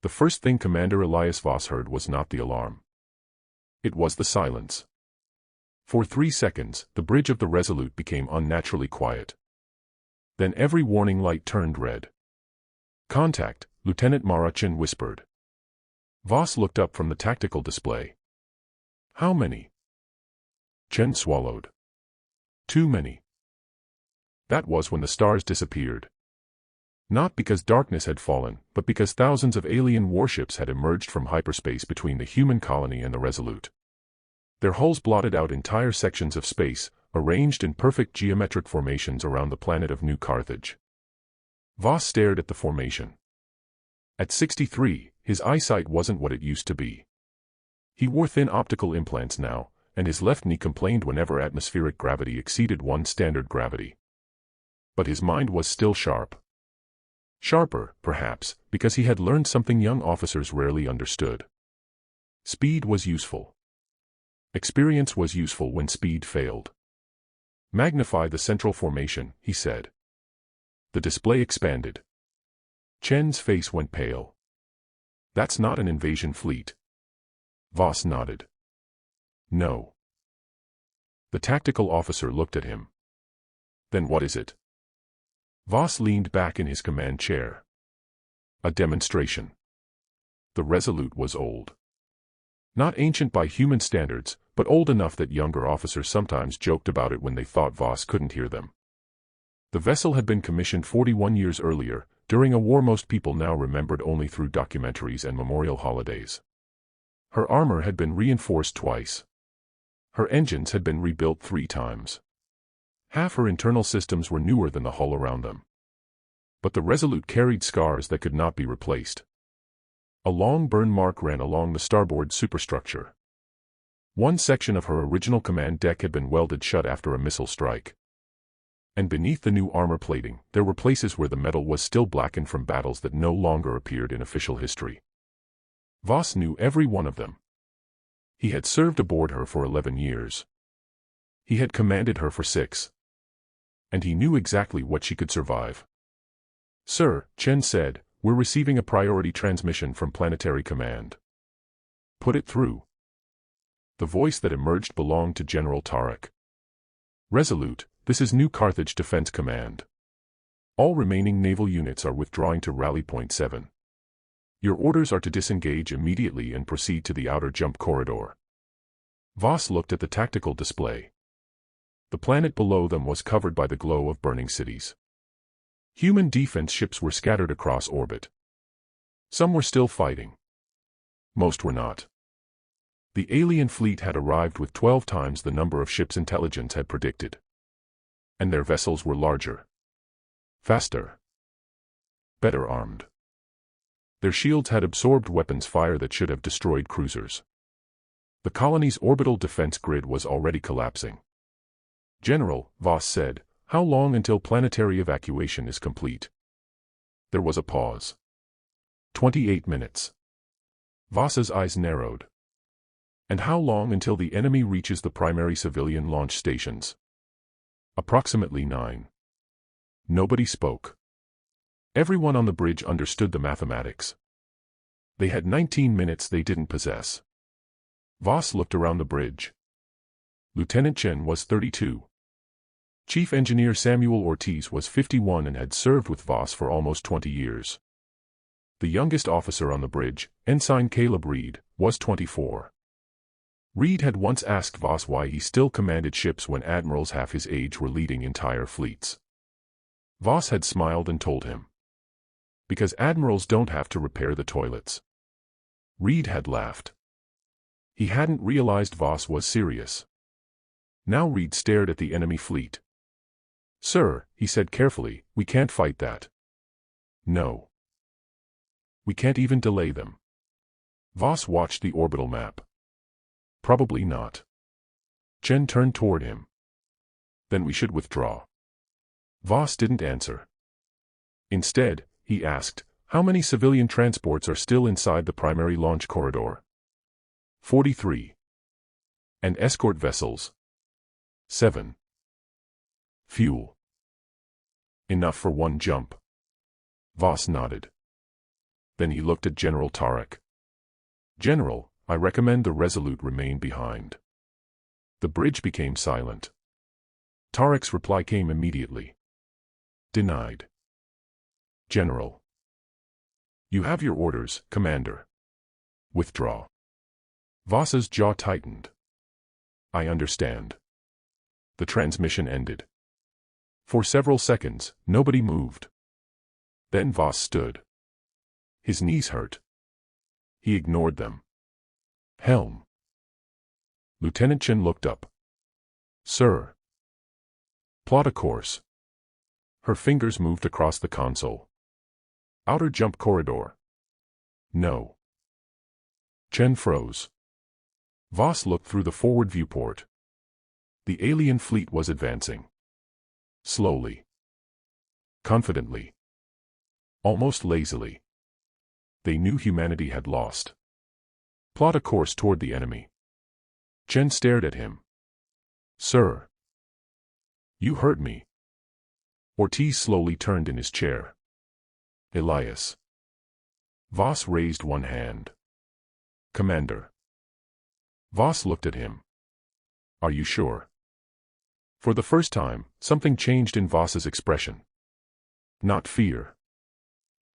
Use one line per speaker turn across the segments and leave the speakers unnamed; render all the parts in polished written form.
The first thing Commander Elias Voss heard was not the alarm. It was the silence. For 3 seconds, the bridge of the Resolute became unnaturally quiet. Then every warning light turned red. "Contact," Lieutenant Marachin whispered. Voss looked up from the tactical display. "How many?" Chen swallowed. "Too many." That was when the stars disappeared. Not because darkness had fallen, but because thousands of alien warships had emerged from hyperspace between the human colony and the Resolute. Their hulls blotted out entire sections of space, arranged in perfect geometric formations around the planet of New Carthage. Voss stared at the formation. At 63, his eyesight wasn't what it used to be. He wore thin optical implants now, and his left knee complained whenever atmospheric gravity exceeded one standard gravity. But his mind was still sharp. Sharper, perhaps, because he had learned something young officers rarely understood. Speed was useful. Experience was useful when speed failed. "Magnify the central formation," he said. The display expanded. Chen's face went pale. "That's not an invasion fleet." Voss nodded. "No." The tactical officer looked at him. "Then what is it?" Voss leaned back in his command chair. "A demonstration." The Resolute was old. Not ancient by human standards, but old enough that younger officers sometimes joked about it when they thought Voss couldn't hear them. The vessel had been commissioned 41 years earlier, during a war most people now remembered only through documentaries and memorial holidays. Her armor had been reinforced twice. Her engines had been rebuilt 3 times. Half her internal systems were newer than the hull around them. But the Resolute carried scars that could not be replaced. A long burn mark ran along the starboard superstructure. One section of her original command deck had been welded shut after a missile strike. And beneath the new armor plating, there were places where the metal was still blackened from battles that no longer appeared in official history. Voss knew every one of them. He had served aboard her for 11 years. He had commanded her for 6. And he knew exactly what she could survive. "Sir," Chen said, "we're receiving a priority transmission from Planetary Command." "Put it through." The voice that emerged belonged to General Tarek. "Resolute, this is New Carthage Defense Command. All remaining naval units are withdrawing to Rally Point 7. Your orders are to disengage immediately and proceed to the outer jump corridor." Voss looked at the tactical display. The planet below them was covered by the glow of burning cities. Human defense ships were scattered across orbit. Some were still fighting. Most were not. The alien fleet had arrived with 12 times the number of ships intelligence had predicted. And their vessels were larger. Faster. Better armed. Their shields had absorbed weapons fire that should have destroyed cruisers. The colony's orbital defense grid was already collapsing. "General," Voss said, "how long until planetary evacuation is complete?" There was a pause. 28 minutes. Voss's eyes narrowed. "And how long until the enemy reaches the primary civilian launch stations?" "Approximately 9. Nobody spoke. Everyone on the bridge understood the mathematics. They had 19 minutes they didn't possess. Voss looked around the bridge. Lieutenant Chen was 32. Chief Engineer Samuel Ortiz was 51 and had served with Voss for almost 20 years. The youngest officer on the bridge, Ensign Caleb Reed, was 24. Reed had once asked Voss why he still commanded ships when admirals half his age were leading entire fleets. Voss had smiled and told him. "Because admirals don't have to repair the toilets." Reed had laughed. He hadn't realized Voss was serious. Now Reed stared at the enemy fleet. "Sir," he said carefully, "we can't fight that." "No. We can't even delay them." Voss watched the orbital map. "Probably not." Chen turned toward him. "Then we should withdraw." Voss didn't answer. Instead, he asked, "How many civilian transports are still inside the primary launch corridor?" 43. "And escort vessels?" 7. "Fuel?" "Enough for one jump." Voss nodded. Then he looked at General Tarek. "General, I recommend the Resolute remain behind." The bridge became silent. Tarek's reply came immediately. "Denied." "General." "You have your orders, Commander." "Withdraw." Voss's jaw tightened. "I understand." The transmission ended. For several seconds, nobody moved. Then Voss stood. His knees hurt. He ignored them. "Helm." Lieutenant Chen looked up. "Sir." "Plot a course." Her fingers moved across the console. "Outer jump corridor." "No." Chen froze. Voss looked through the forward viewport. The alien fleet was advancing. Slowly. Confidently. Almost lazily. They knew humanity had lost. "Plot a course toward the enemy." Chen stared at him. "Sir." "You hurt me." Ortiz slowly turned in his chair. "Elias." Voss raised one hand. "Commander." Voss looked at him. "Are you sure?" For the first time, something changed in Voss's expression. Not fear.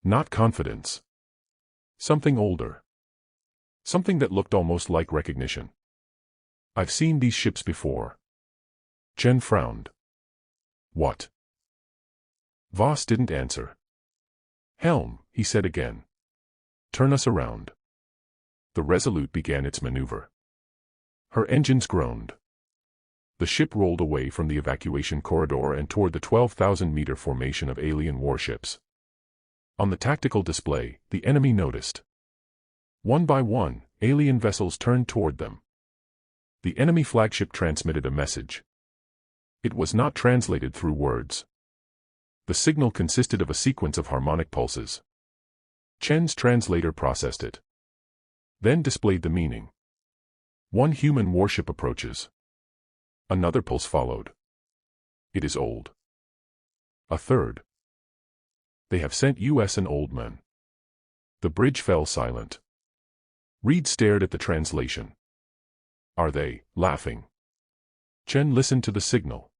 Not confidence. Something older. Something that looked almost like recognition. "I've seen these ships before." Chen frowned. "What?" Voss didn't answer. "Helm," he said again. "Turn us around." The Resolute began its maneuver. Her engines groaned. The ship rolled away from the evacuation corridor and toward the 12,000-meter formation of alien warships. On the tactical display, the enemy noticed. One by one, alien vessels turned toward them. The enemy flagship transmitted a message. It was not translated through words. The signal consisted of a sequence of harmonic pulses. Chen's translator processed it. Then displayed the meaning. One human warship approaches. Another pulse followed. It is old. A third. They have sent us an old man. The bridge fell silent. Reed stared at the translation. Are they laughing? Chen listened to the signal.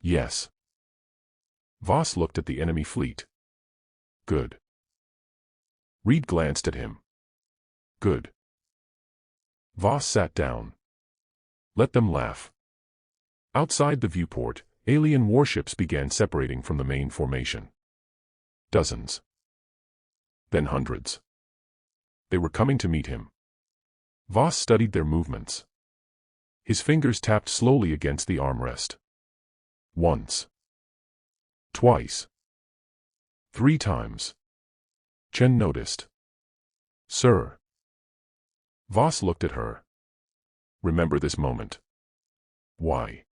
Yes. Voss looked at the enemy fleet. Good. Reed glanced at him. Good. Voss sat down. Let them laugh. Outside the viewport, alien warships began separating from the main formation. Dozens. Then hundreds. They were coming to meet him. Voss studied their movements. His fingers tapped slowly against the armrest. Once. Twice. 3 times. Chen noticed. Sir. Voss looked at her. Remember this moment. Why?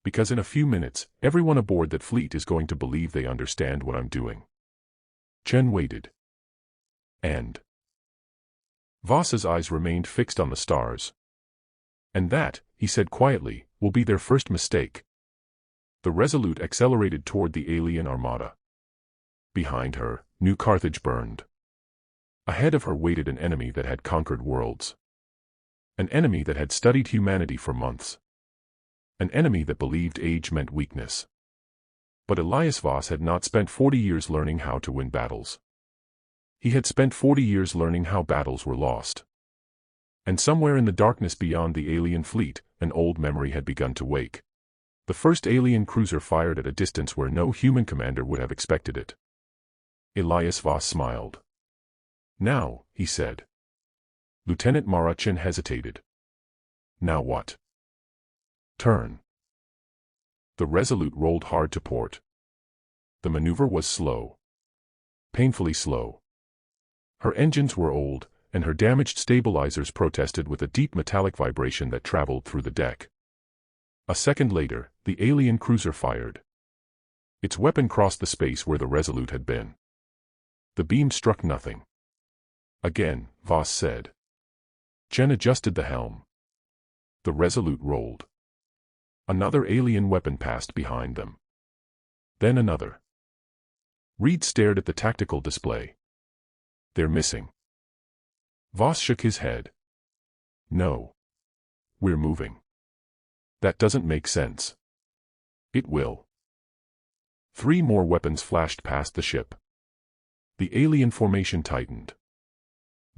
Because in a few minutes, everyone aboard that fleet is going to believe they understand what I'm doing. Chen waited. And Voss's eyes remained fixed on the stars. And that, he said quietly, will be their first mistake. The Resolute accelerated toward the alien armada. Behind her, New Carthage burned. Ahead of her waited an enemy that had conquered worlds. An enemy that had studied humanity for months. An enemy that believed age meant weakness. But Elias Voss had not spent 40 years learning how to win battles. He had spent 40 years learning how battles were lost. And somewhere in the darkness beyond the alien fleet, an old memory had begun to wake. The first alien cruiser fired at a distance where no human commander would have expected it. Elias Voss smiled. Now, he said. Lieutenant Chen hesitated. Now what? Turn. The Resolute rolled hard to port. The maneuver was slow. Painfully slow. Her engines were old, and her damaged stabilizers protested with a deep metallic vibration that traveled through the deck. A second later, the alien cruiser fired. Its weapon crossed the space where the Resolute had been. The beam struck nothing. Again, Voss said. Chen adjusted the helm. The Resolute rolled. Another alien weapon passed behind them. Then another. Reed stared at the tactical display. They're missing. Voss shook his head. No. We're moving. That doesn't make sense. It will. 3 more weapons flashed past the ship. The alien formation tightened.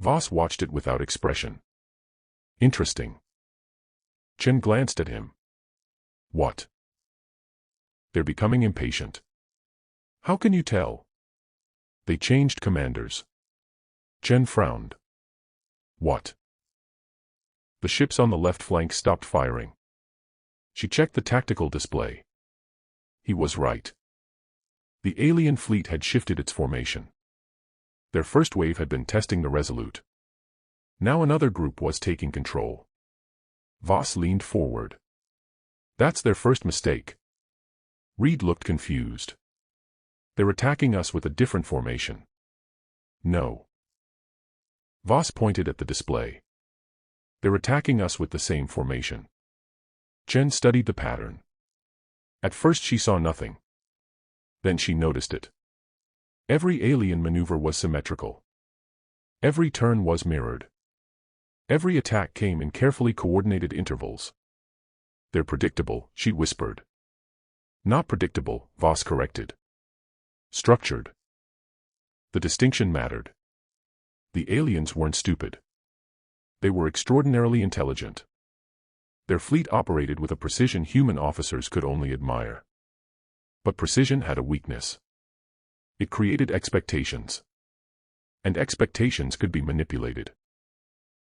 Voss watched it without expression. Interesting. Chen glanced at him. What? They're becoming impatient. How can you tell? They changed commanders. Chen frowned. What? The ships on the left flank stopped firing. She checked the tactical display. He was right. The alien fleet had shifted its formation. Their first wave had been testing the Resolute. Now another group was taking control. Voss leaned forward. That's their first mistake. Reed looked confused. They're attacking us with a different formation. No. Voss pointed at the display. They're attacking us with the same formation. Chen studied the pattern. At first she saw nothing. Then she noticed it. Every alien maneuver was symmetrical. Every turn was mirrored. Every attack came in carefully coordinated intervals. They're predictable, she whispered. Not predictable, Voss corrected. Structured. The distinction mattered. The aliens weren't stupid. They were extraordinarily intelligent. Their fleet operated with a precision human officers could only admire. But precision had a weakness. It created expectations. And expectations could be manipulated.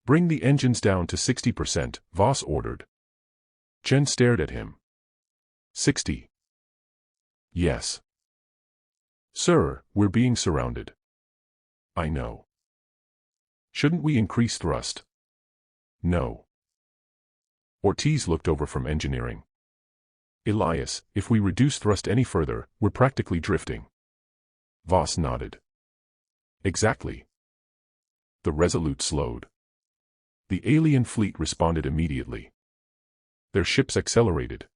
Bring the engines down to 60%, Voss ordered. Chen stared at him. 60. Yes. Sir, we're being surrounded. I know. Shouldn't we increase thrust? No. Ortiz looked over from engineering. Elias, if we reduce thrust any further, we're practically drifting. Voss nodded. Exactly. The Resolute slowed. The alien fleet responded immediately. Their ships accelerated.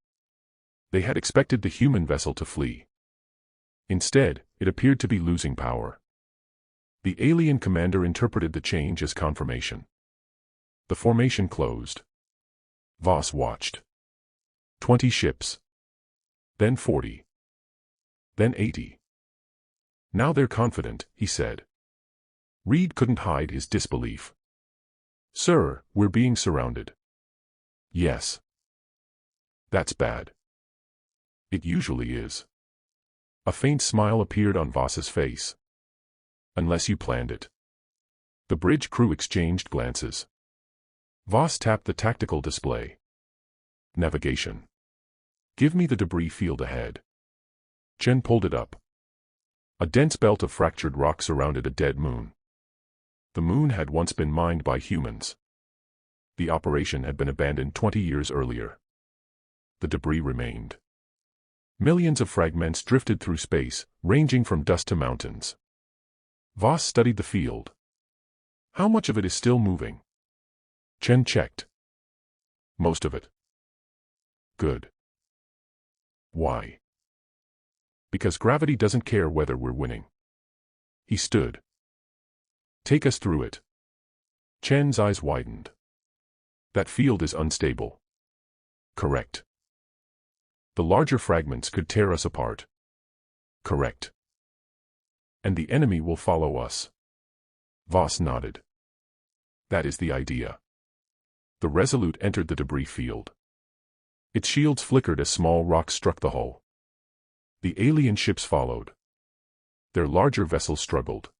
They had expected the human vessel to flee. Instead, it appeared to be losing power. The alien commander interpreted the change as confirmation. The formation closed. Voss watched. 20 ships. Then 40. Then 80. Now they're confident, he said. Reed couldn't hide his disbelief. Sir, we're being surrounded. Yes. That's bad. It usually is. A faint smile appeared on Voss's face. Unless you planned it. The bridge crew exchanged glances. Voss tapped the tactical display. Navigation. Give me the debris field ahead. Chen pulled it up. A dense belt of fractured rock surrounded a dead moon. The moon had once been mined by humans. The operation had been abandoned 20 years earlier. The debris remained. Millions of fragments drifted through space, ranging from dust to mountains. Voss studied the field. How much of it is still moving? Chen checked. Most of it. Good. Why? Because gravity doesn't care whether we're winning. He stood. Take us through it. Chen's eyes widened. That field is unstable. Correct. The larger fragments could tear us apart. Correct. And the enemy will follow us. Voss nodded. That is the idea. The Resolute entered the debris field. Its shields flickered as small rocks struck the hull. The alien ships followed. Their larger vessels struggled.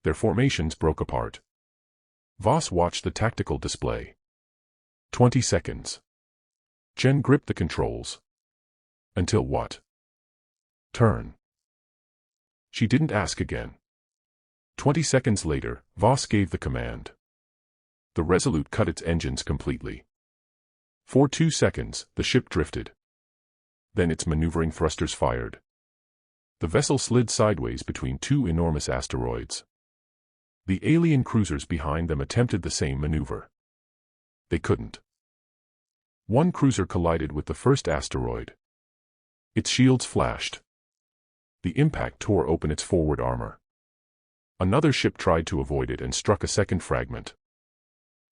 Their formations broke apart. Voss watched the tactical display. 20 seconds. Chen gripped the controls. Until what? Turn. She didn't ask again. 20 seconds later, Voss gave the command. The Resolute cut its engines completely. For 2 seconds, the ship drifted. Then its maneuvering thrusters fired. The vessel slid sideways between 2 enormous asteroids. The alien cruisers behind them attempted the same maneuver. They couldn't. One cruiser collided with the first asteroid. Its shields flashed. The impact tore open its forward armor. Another ship tried to avoid it and struck a second fragment.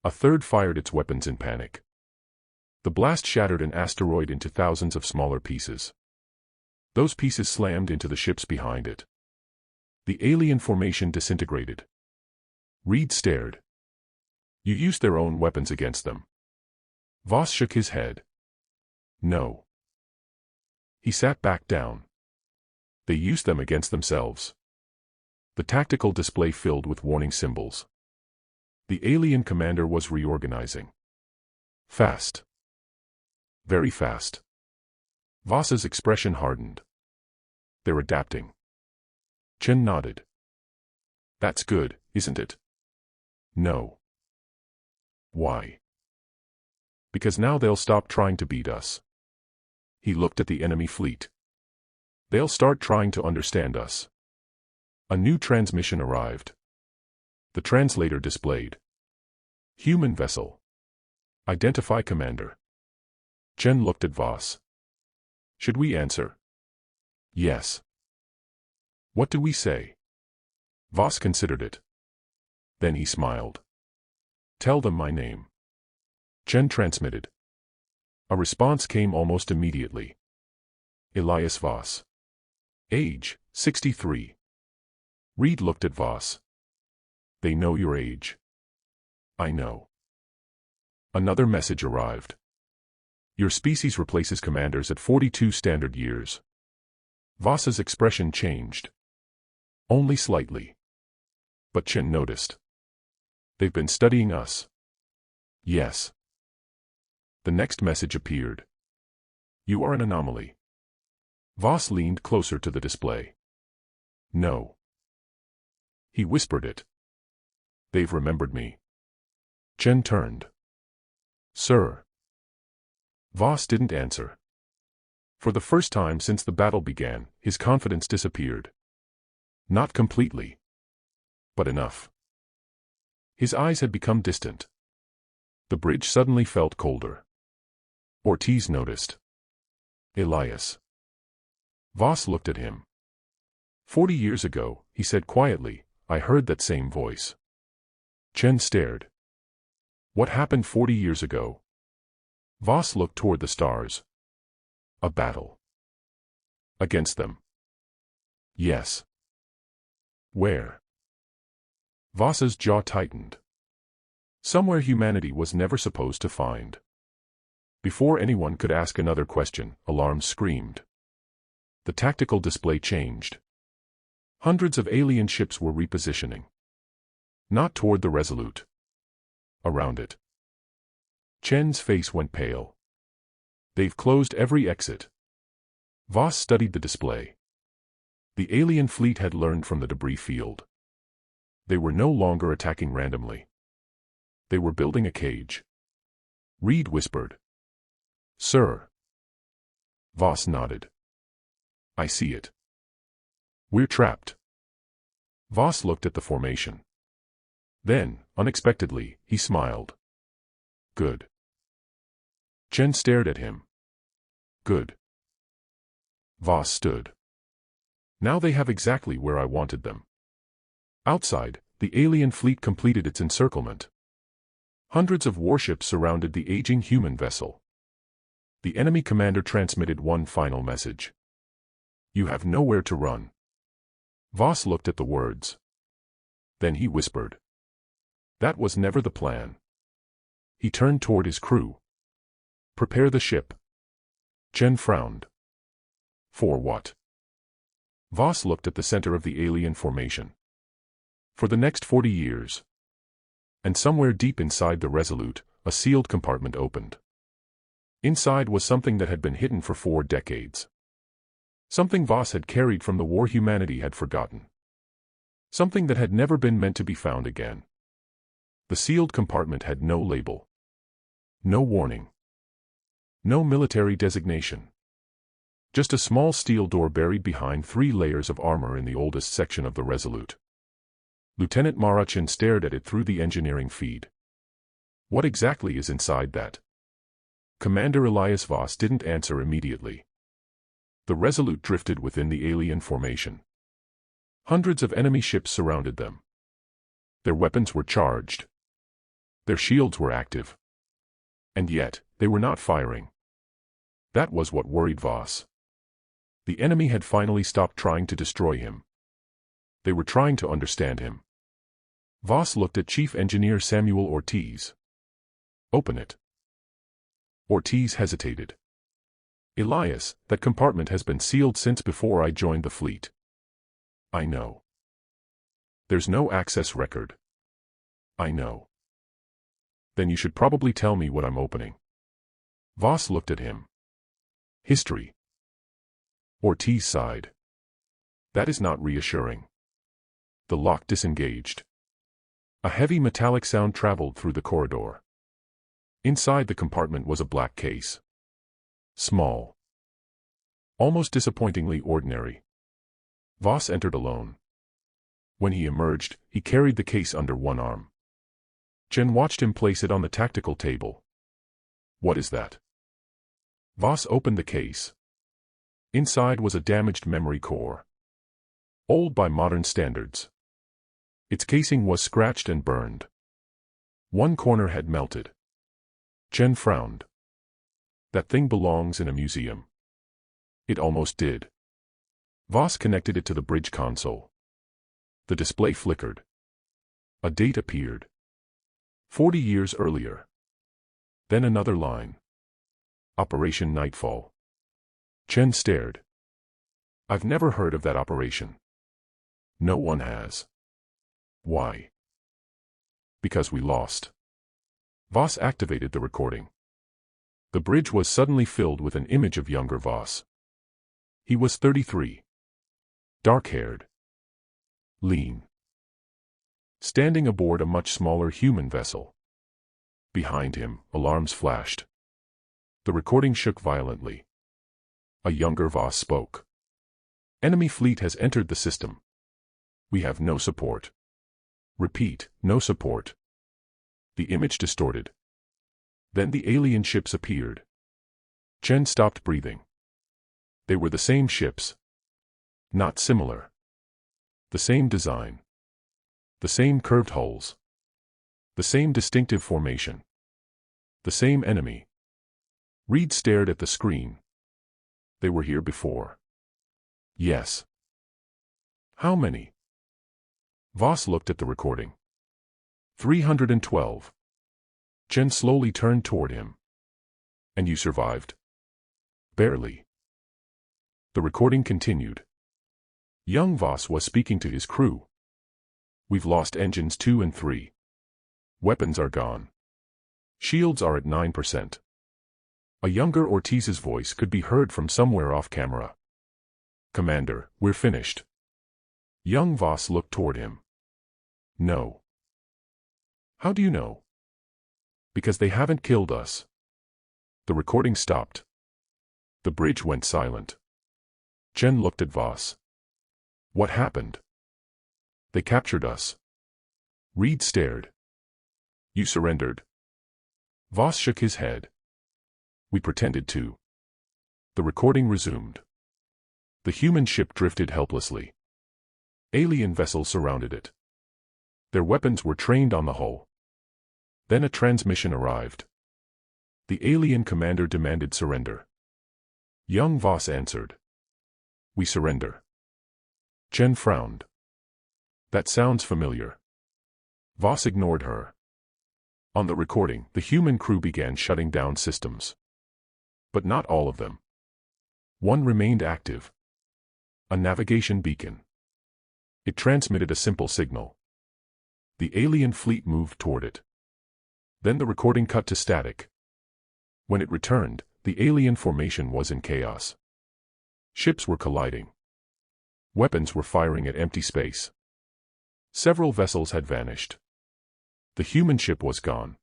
A third fired its weapons in panic. The blast shattered an asteroid into thousands of smaller pieces. Those pieces slammed into the ships behind it. The alien formation disintegrated. Reed stared. You used their own weapons against them. Voss shook his head. No. He sat back down. They used them against themselves. The tactical display filled with warning symbols. The alien commander was reorganizing. Fast. Very fast. Voss's expression hardened. They're adapting. Chen nodded. That's good, isn't it? No. Why? Because now they'll stop trying to beat us. He looked at the enemy fleet. They'll start trying to understand us. A new transmission arrived. The translator displayed. Human vessel. Identify commander. Chen looked at Voss. Should we answer? Yes. What do we say? Voss considered it. Then he smiled. Tell them my name. Chen transmitted. A response came almost immediately. Elias Voss. Age, 63. Reed looked at Voss. They know your age. I know. Another message arrived. Your species replaces commanders at 42 standard years. Voss's expression changed. Only slightly. But Chen noticed. They've been studying us. Yes. The next message appeared. You are an anomaly. Voss leaned closer to the display. No. He whispered it. They've remembered me. Chen turned. Sir. Voss didn't answer. For the first time since the battle began, his confidence disappeared. Not completely. But enough. His eyes had become distant. The bridge suddenly felt colder. Ortiz noticed. Elias. Voss looked at him. 40 years ago, he said quietly, I heard that same voice. Chen stared. What happened 40 years ago? Voss looked toward the stars. A battle. Against them. Yes. Where? Voss's jaw tightened. Somewhere humanity was never supposed to find. Before anyone could ask another question, alarms screamed. The tactical display changed. Hundreds of alien ships were repositioning. Not toward the Resolute. Around it. Chen's face went pale. They've closed every exit. Voss studied the display. The alien fleet had learned from the debris field. They were no longer attacking randomly. They were building a cage. Reed whispered. Sir. Voss nodded. I see it. We're trapped. Voss looked at the formation. Then, unexpectedly, he smiled. Good. Chen stared at him. Good. Voss stood. Now they have exactly where I wanted them. Outside, the alien fleet completed its encirclement. Hundreds of warships surrounded the aging human vessel. The enemy commander transmitted one final message. You have nowhere to run. Voss looked at the words. Then he whispered. That was never the plan. He turned toward his crew. Prepare the ship. Chen frowned. For what? Voss looked at the center of the alien formation. For the next 40 years. And somewhere deep inside the Resolute, a sealed compartment opened. Inside was something that had been hidden for 4 decades. Something Voss had carried from the war humanity had forgotten. Something that had never been meant to be found again. The sealed compartment had no label. No warning. No military designation. Just a small steel door buried behind 3 layers of armor in the oldest section of the Resolute. Lieutenant Marachin stared at it through the engineering feed. What exactly is inside that? Commander Elias Voss didn't answer immediately. The Resolute drifted within the alien formation. Hundreds of enemy ships surrounded them. Their weapons were charged. Their shields were active. And yet, they were not firing. That was what worried Voss. The enemy had finally stopped trying to destroy him. They were trying to understand him. Voss looked at Chief Engineer Samuel Ortiz. "Open it." Ortiz hesitated. "Elias, that compartment has been sealed since before I joined the fleet." "I know." "There's no access record." "I know." "Then you should probably tell me what I'm opening." Voss looked at him. "History." Ortiz sighed. "That is not reassuring." The lock disengaged. A heavy metallic sound traveled through the corridor. Inside the compartment was a black case. Small. Almost disappointingly ordinary. Voss entered alone. When he emerged, he carried the case under one arm. Jen watched him place it on the tactical table. "What is that?" Voss opened the case. Inside was a damaged memory core. Old by modern standards. Its casing was scratched and burned. One corner had melted. Jen frowned. "That thing belongs in a museum." It almost did. Voss connected it to the bridge console. The display flickered. A date appeared. 40 years earlier. Then another line. Operation Nightfall. Chen stared. "I've never heard of that operation." "No one has." "Why?" "Because we lost." Voss activated the recording. The bridge was suddenly filled with an image of younger Voss. He was 33. Dark-haired. Lean. Standing aboard a much smaller human vessel. Behind him, alarms flashed. The recording shook violently. A younger Voss spoke. "Enemy fleet has entered the system. We have no support. Repeat, no support." The image distorted. Then the alien ships appeared. Chen stopped breathing. They were the same ships. Not similar. The same design. The same curved hulls. The same distinctive formation. The same enemy. Reed stared at the screen. They were here before. Yes. How many? Voss looked at the recording. 312. Chen slowly turned toward him. "And you survived?" "Barely." The recording continued. Young Voss was speaking to his crew. "We've lost engines 2 and 3. Weapons are gone. Shields are at 9%. A younger Ortiz's voice could be heard from somewhere off camera. "Commander, we're finished." Young Voss looked toward him. "No." "How do you know?" "Because they haven't killed us." The recording stopped. The bridge went silent. Chen looked at Voss. "What happened?" "They captured us." Reed stared. "You surrendered." Voss shook his head. "We pretended to." The recording resumed. The human ship drifted helplessly. Alien vessels surrounded it. Their weapons were trained on the hull. Then a transmission arrived. The alien commander demanded surrender. Young Voss answered. "We surrender." Chen frowned. "That sounds familiar." Voss ignored her. On the recording, the human crew began shutting down systems. But not all of them. One remained active. A navigation beacon. It transmitted a simple signal. The alien fleet moved toward it. Then the recording cut to static. When it returned, the alien formation was in chaos. Ships were colliding. Weapons were firing at empty space. Several vessels had vanished. The human ship was gone.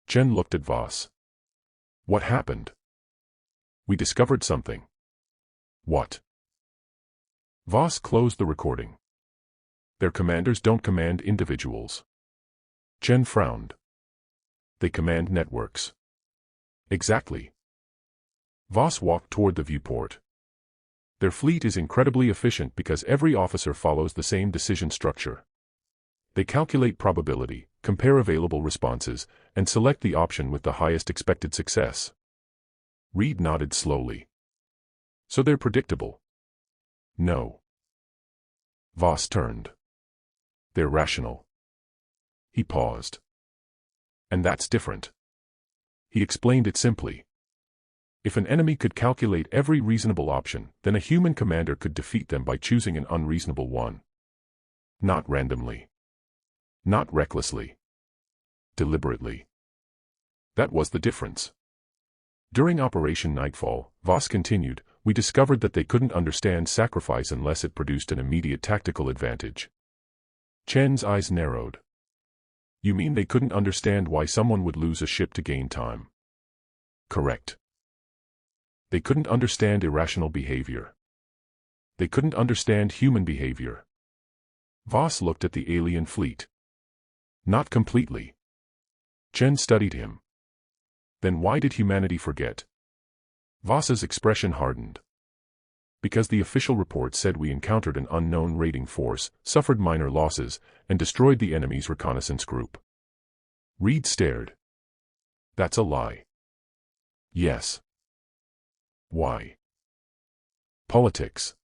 Chen looked at Voss. "What happened?" "We discovered something." "What?" Voss closed the recording. "Their commanders don't command individuals." Chen frowned. "They command networks." "Exactly." Voss walked toward the viewport. Their fleet is incredibly efficient because every officer follows the same decision structure. They calculate probability, compare available responses, and select the option with the highest expected success. Reed nodded slowly. So they're predictable? No. Voss turned. They're rational. He paused. And that's different. He explained it simply. If an enemy could calculate every reasonable option, then a human commander could defeat them by choosing an unreasonable one. Not randomly. Not recklessly. Deliberately. That was the difference. During Operation Nightfall, Voss continued, we discovered that they couldn't understand sacrifice unless it produced an immediate tactical advantage. Chen's eyes narrowed. You mean they couldn't understand why someone would lose a ship to gain time? Correct. They couldn't understand irrational behavior. They couldn't understand human behavior. Voss looked at the alien fleet. Not completely. Chen studied him. Then why did humanity forget? Voss's expression hardened. Because the official report said we encountered an unknown raiding force, suffered minor losses, and destroyed the enemy's reconnaissance group. Reed stared. That's a lie. Yes. Why? Politics.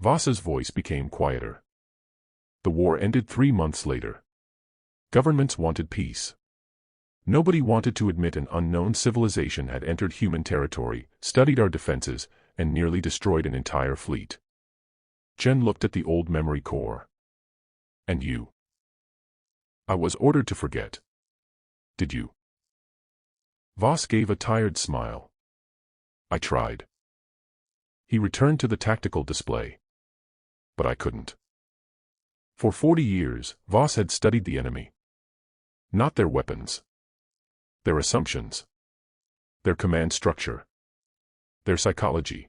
Voss's voice became quieter. The war ended 3 months later. Governments wanted peace. Nobody wanted to admit an unknown civilization had entered human territory, studied our defenses, and nearly destroyed an entire fleet. Chen looked at the old memory core. And you? I was ordered to forget. Did you? Voss gave a tired smile. I tried. He returned to the tactical display. But I couldn't. For 40 years, Voss had studied the enemy. Not their weapons. Their assumptions. Their command structure. Their psychology.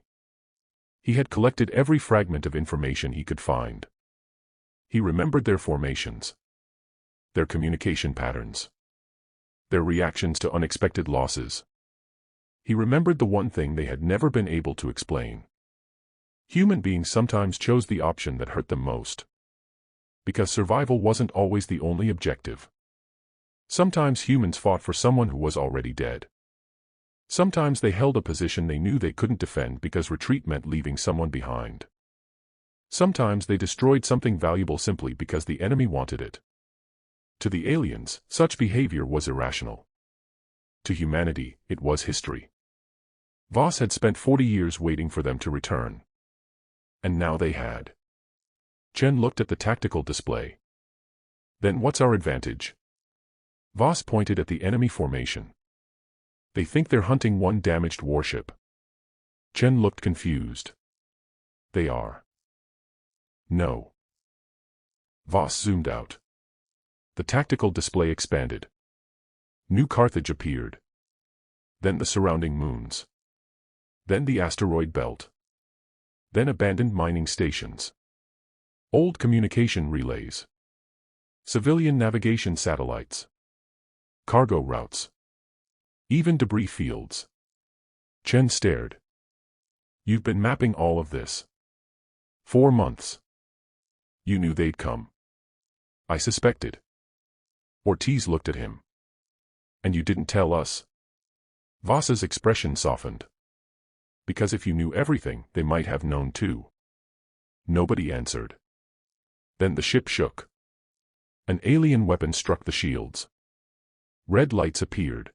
He had collected every fragment of information he could find. He remembered their formations. Their communication patterns. Their reactions to unexpected losses. He remembered the one thing they had never been able to explain. Human beings sometimes chose the option that hurt them most. Because survival wasn't always the only objective. Sometimes humans fought for someone who was already dead. Sometimes they held a position they knew they couldn't defend because retreat meant leaving someone behind. Sometimes they destroyed something valuable simply because the enemy wanted it. To the aliens, such behavior was irrational. To humanity, it was history. Voss had spent 40 years waiting for them to return. And now they had. Chen looked at the tactical display. Then what's our advantage? Voss pointed at the enemy formation. They think they're hunting one damaged warship. Chen looked confused. They are. No. Voss zoomed out. The tactical display expanded. New Carthage appeared. Then the surrounding moons. Then the asteroid belt. Then abandoned mining stations. Old communication relays. Civilian navigation satellites. Cargo routes. Even debris fields. Chen stared. You've been mapping all of this. 4 months. You knew they'd come. I suspected. Ortiz looked at him. And you didn't tell us? Voss's expression softened. Because if you knew everything, they might have known too. Nobody answered. Then the ship shook. An alien weapon struck the shields. Red lights appeared.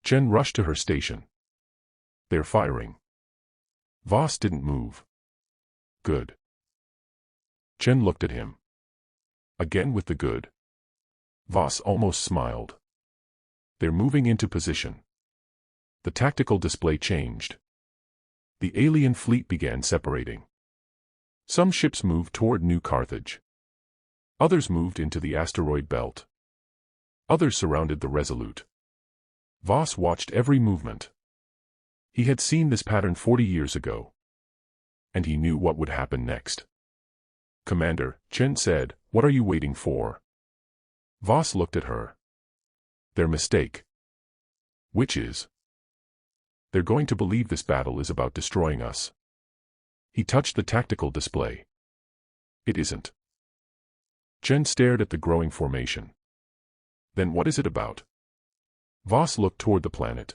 Chen rushed to her station. They're firing. Voss didn't move. Good. Chen looked at him. Again with the good. Voss almost smiled. They're moving into position. The tactical display changed. The alien fleet began separating. Some ships moved toward New Carthage. Others moved into the asteroid belt. Others surrounded the Resolute. Voss watched every movement. He had seen this pattern 40 years ago. And he knew what would happen next. Commander, Chen said, what are you waiting for? Voss looked at her. Their mistake. Which is? They're going to believe this battle is about destroying us. He touched the tactical display. It isn't. Chen stared at the growing formation. Then what is it about? Voss looked toward the planet.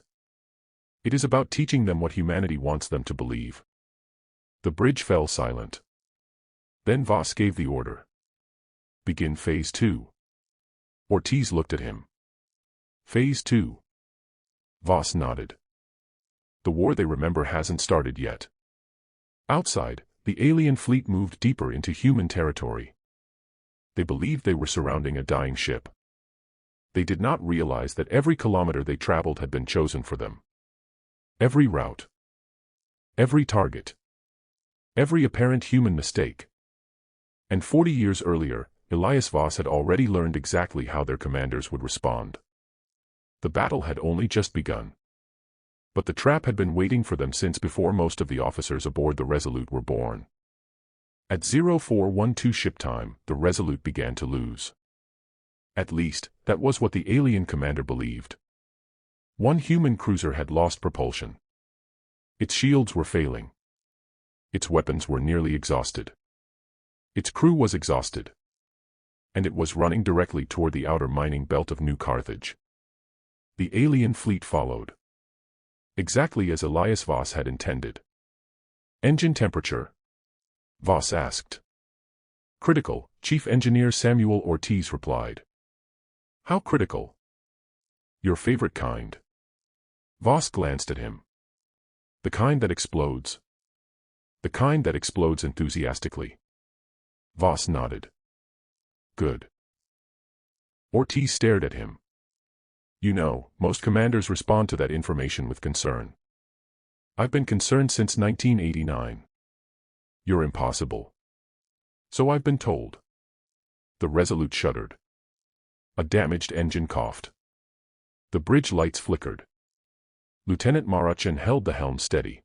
It is about teaching them what humanity wants them to believe. The bridge fell silent. Then Voss gave the order. Begin Phase 2. Ortiz looked at him. Phase 2. Voss nodded. The war they remember hasn't started yet. Outside, the alien fleet moved deeper into human territory. They believed they were surrounding a dying ship. They did not realize that every kilometer they traveled had been chosen for them. Every route. Every target. Every apparent human mistake. And 40 years earlier, Elias Voss had already learned exactly how their commanders would respond. The battle had only just begun. But the trap had been waiting for them since before most of the officers aboard the Resolute were born. At 0412 ship time, the Resolute began to lose. At least, that was what the alien commander believed. One human cruiser had lost propulsion. Its shields were failing. Its weapons were nearly exhausted. Its crew was exhausted. And it was running directly toward the outer mining belt of New Carthage. The alien fleet followed. Exactly as Elias Voss had intended. Engine temperature? Voss asked. Critical, Chief Engineer Samuel Ortiz replied. How critical? Your favorite kind. Voss glanced at him. The kind that explodes. The kind that explodes enthusiastically. Voss nodded. Good. Ortiz stared at him. You know, most commanders respond to that information with concern. I've been concerned since 1989. You're impossible. So I've been told. The Resolute shuddered. A damaged engine coughed. The bridge lights flickered. Lieutenant Marachin held the helm steady.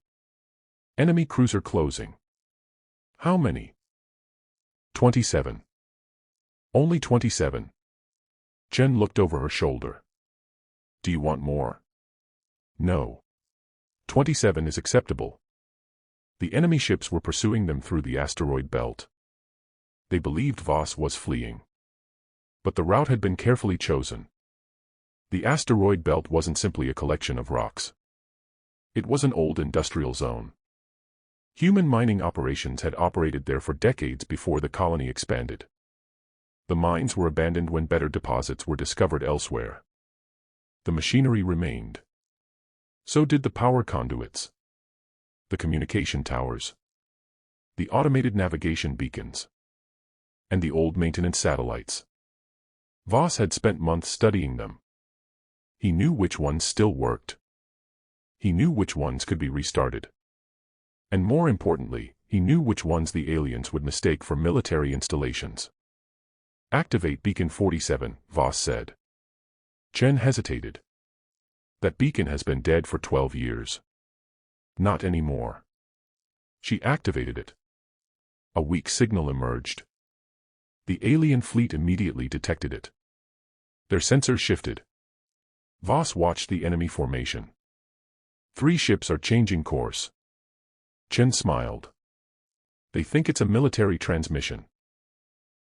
Enemy cruiser closing. How many? 27. Only 27. Chen looked over her shoulder. Do you want more? No. 27 is acceptable. The enemy ships were pursuing them through the asteroid belt. They believed Voss was fleeing. But the route had been carefully chosen. The asteroid belt wasn't simply a collection of rocks. It was an old industrial zone. Human mining operations had operated there for decades before the colony expanded. The mines were abandoned when better deposits were discovered elsewhere. The machinery remained. So did the power conduits. The communication towers. The automated navigation beacons. And the old maintenance satellites. Voss had spent months studying them. He knew which ones still worked. He knew which ones could be restarted. And more importantly, he knew which ones the aliens would mistake for military installations. Activate Beacon 47, Voss said. Chen hesitated. That beacon has been dead for 12 years. Not anymore. She activated it. A weak signal emerged. The alien fleet immediately detected it. Their sensors shifted. Voss watched the enemy formation. 3 ships are changing course. Chen smiled. They think it's a military transmission.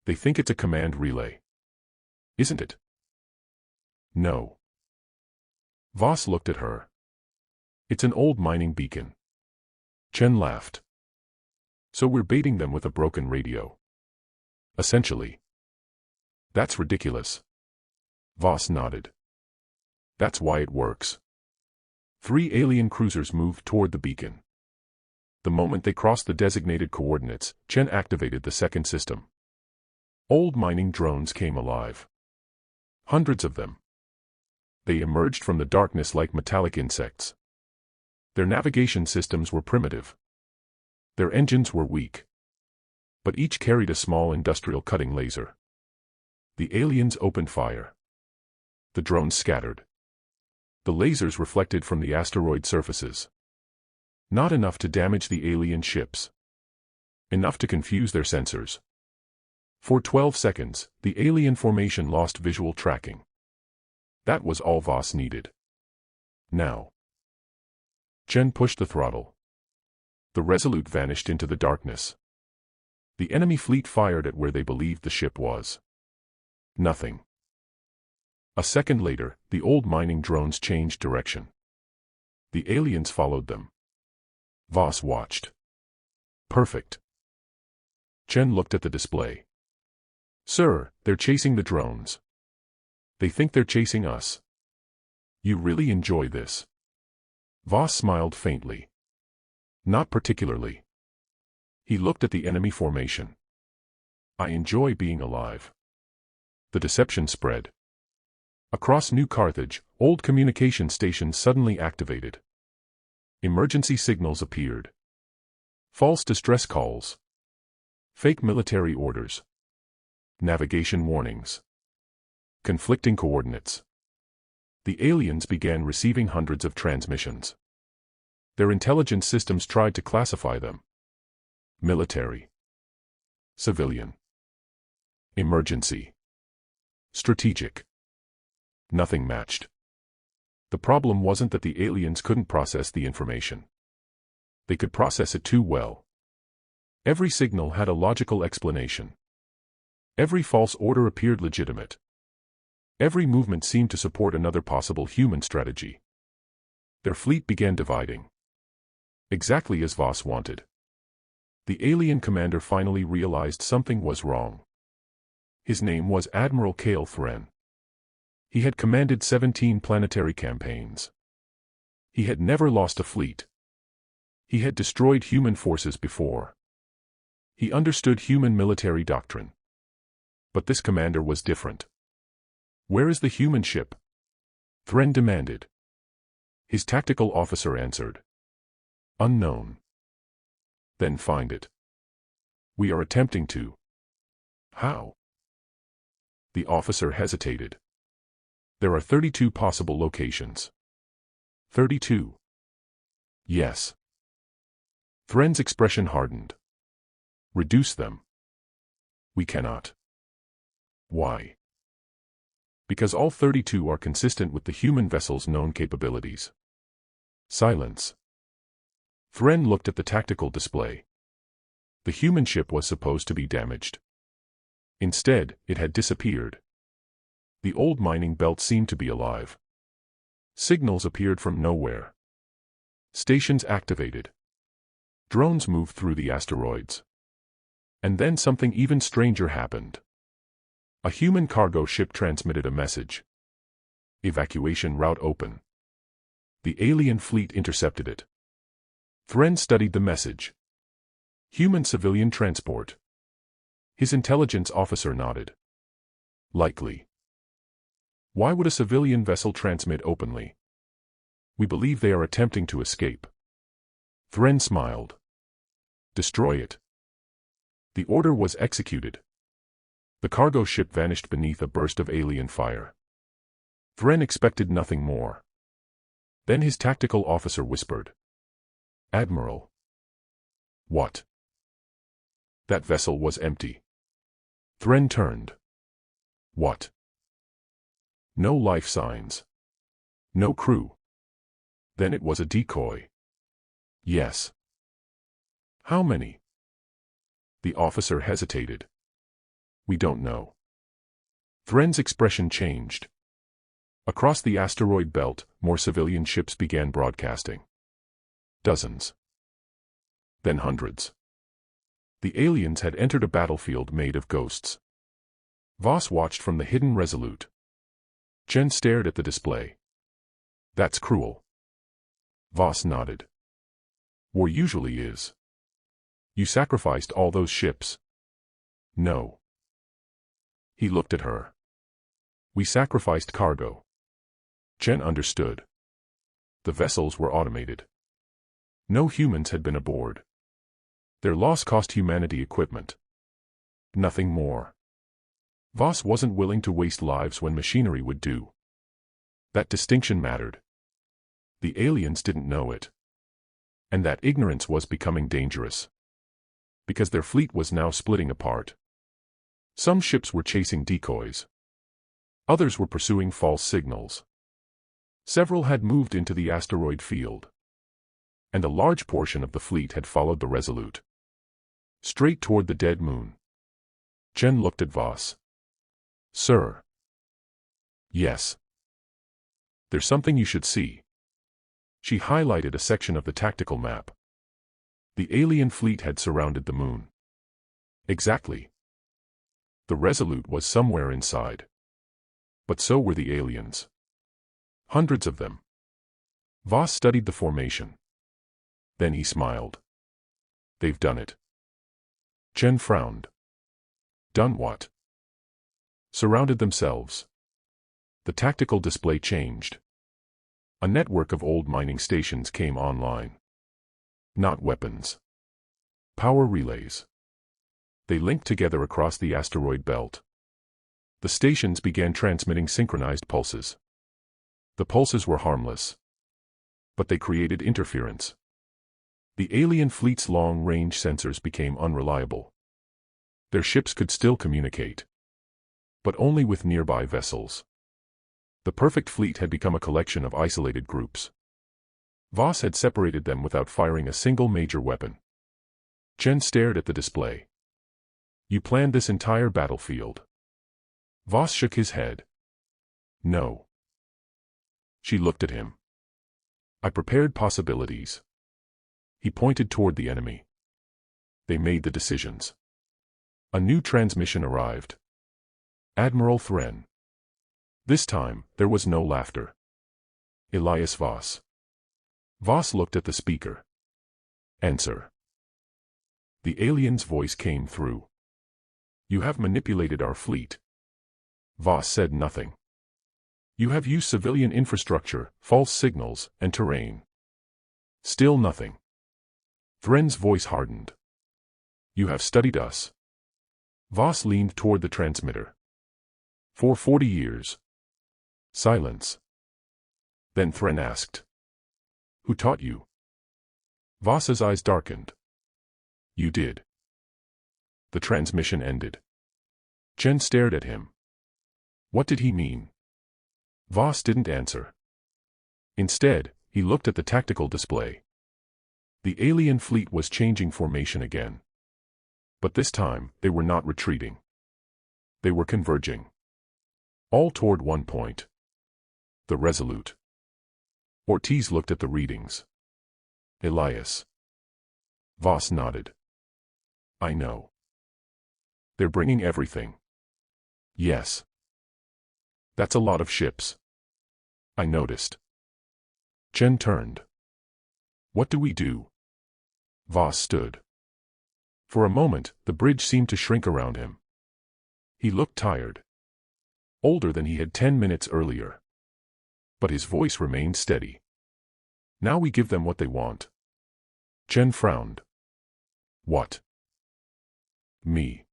They think it's a command relay. Isn't it? No. Voss looked at her. It's an old mining beacon. Chen laughed. So we're baiting them with a broken radio. Essentially. That's ridiculous. Voss nodded. That's why it works. 3 alien cruisers moved toward the beacon. The moment they crossed the designated coordinates, Chen activated the second system. Old mining drones came alive. Hundreds of them. They emerged from the darkness like metallic insects. Their navigation systems were primitive. Their engines were weak. But each carried a small industrial cutting laser. The aliens opened fire. The drones scattered. The lasers reflected from the asteroid surfaces. Not enough to damage the alien ships. Enough to confuse their sensors. For 12 seconds, the alien formation lost visual tracking. That was all Voss needed. Now. Chen pushed the throttle. The Resolute vanished into the darkness. The enemy fleet fired at where they believed the ship was. Nothing. A second later, the old mining drones changed direction. The aliens followed them. Voss watched. Perfect. Chen looked at the display. Sir, they're chasing the drones. They think they're chasing us. You really enjoy this? Voss smiled faintly. Not particularly. He looked at the enemy formation. I enjoy being alive. The deception spread. Across New Carthage, old communication stations suddenly activated. Emergency signals appeared. False distress calls. Fake military orders. Navigation warnings. Conflicting coordinates. The aliens began receiving hundreds of transmissions. Their intelligence systems tried to classify them. Military. Civilian. Emergency. Strategic. Nothing matched. The problem wasn't that the aliens couldn't process the information. They could process it too well. Every signal had a logical explanation. Every false order appeared legitimate. Every movement seemed to support another possible human strategy. Their fleet began dividing. Exactly as Voss wanted. The alien commander finally realized something was wrong. His name was Admiral Kale Thren. He had commanded 17 planetary campaigns. He had never lost a fleet. He had destroyed human forces before. He understood human military doctrine. But this commander was different. Where is the human ship? Thren demanded. His tactical officer answered. Unknown. Then find it. We are attempting to. How? The officer hesitated. There are 32 possible locations. 32. Yes. Thren's expression hardened. Reduce them. We cannot. Why? Because all 32 are consistent with the human vessel's known capabilities. Silence. Thren looked at the tactical display. The human ship was supposed to be damaged. Instead, it had disappeared. The old mining belt seemed to be alive. Signals appeared from nowhere. Stations activated. Drones moved through the asteroids. And then something even stranger happened. A human cargo ship transmitted a message. Evacuation route open. The alien fleet intercepted it. Thren studied the message. Human civilian transport. His intelligence officer nodded. Likely. Why would a civilian vessel transmit openly? We believe they are attempting to escape. Thren smiled. Destroy it. The order was executed. The cargo ship vanished beneath a burst of alien fire. Thren expected nothing more. Then his tactical officer whispered. Admiral. What? That vessel was empty. Thren turned. What? No life signs. No crew. Then it was a decoy. Yes. How many? The officer hesitated. We don't know. Thren's expression changed. Across the asteroid belt, more civilian ships began broadcasting. Dozens. Then hundreds. The aliens had entered a battlefield made of ghosts. Voss watched from the hidden Resolute. Chen stared at the display. That's cruel. Voss nodded. War usually is. You sacrificed all those ships. No. He looked at her. We sacrificed cargo. Chen understood. The vessels were automated. No humans had been aboard. Their loss cost humanity equipment. Nothing more. Voss wasn't willing to waste lives when machinery would do. That distinction mattered. The aliens didn't know it. And that ignorance was becoming dangerous. Because their fleet was now splitting apart. Some ships were chasing decoys. Others were pursuing false signals. Several had moved into the asteroid field. and a large portion of the fleet had followed the Resolute. Straight toward the dead moon. Jen looked at Voss. Sir. Yes. There's something you should see. She highlighted a section of the tactical map. The alien fleet had surrounded the moon. Exactly. The Resolute was somewhere inside. But so were the aliens. Hundreds of them. Voss studied the formation. Then he smiled. They've done it. Jen frowned. Done what? Surrounded themselves. The tactical display changed. A network of old mining stations came online. Not weapons. Power relays. They linked together across the asteroid belt. The stations began transmitting synchronized pulses. The pulses were harmless. But they created interference. The alien fleet's long-range sensors became unreliable. Their ships could still communicate. But only with nearby vessels. The perfect fleet had become a collection of isolated groups. Voss had separated them without firing a single major weapon. Jen stared at the display. You planned this entire battlefield. Voss shook his head. No. She looked at him. I prepared possibilities. He pointed toward the enemy. They made the decisions. A new transmission arrived. Admiral Thren. This time, there was no laughter. Elias Voss. Voss looked at the speaker. Answer. The alien's voice came through. You have manipulated our fleet. Voss said nothing. You have used civilian infrastructure, false signals, and terrain. Still nothing. Thren's voice hardened. You have studied us. Voss leaned toward the transmitter. For 40 years. Silence. Then Thren asked. Who taught you? Voss's eyes darkened. You did. The transmission ended. Jen stared at him. What did he mean? Voss didn't answer. Instead, he looked at the tactical display. The alien fleet was changing formation again. But this time, they were not retreating. They were converging. All toward one point. The Resolute. Ortiz looked at the readings. Elias. Voss nodded. I know. They're bringing everything. Yes. That's a lot of ships. I noticed. Jen turned. What do we do? Voss stood. For a moment, the bridge seemed to shrink around him. He looked tired. Older than he had 10 minutes earlier. But his voice remained steady. Now we give them what they want. Jen frowned. What? Me.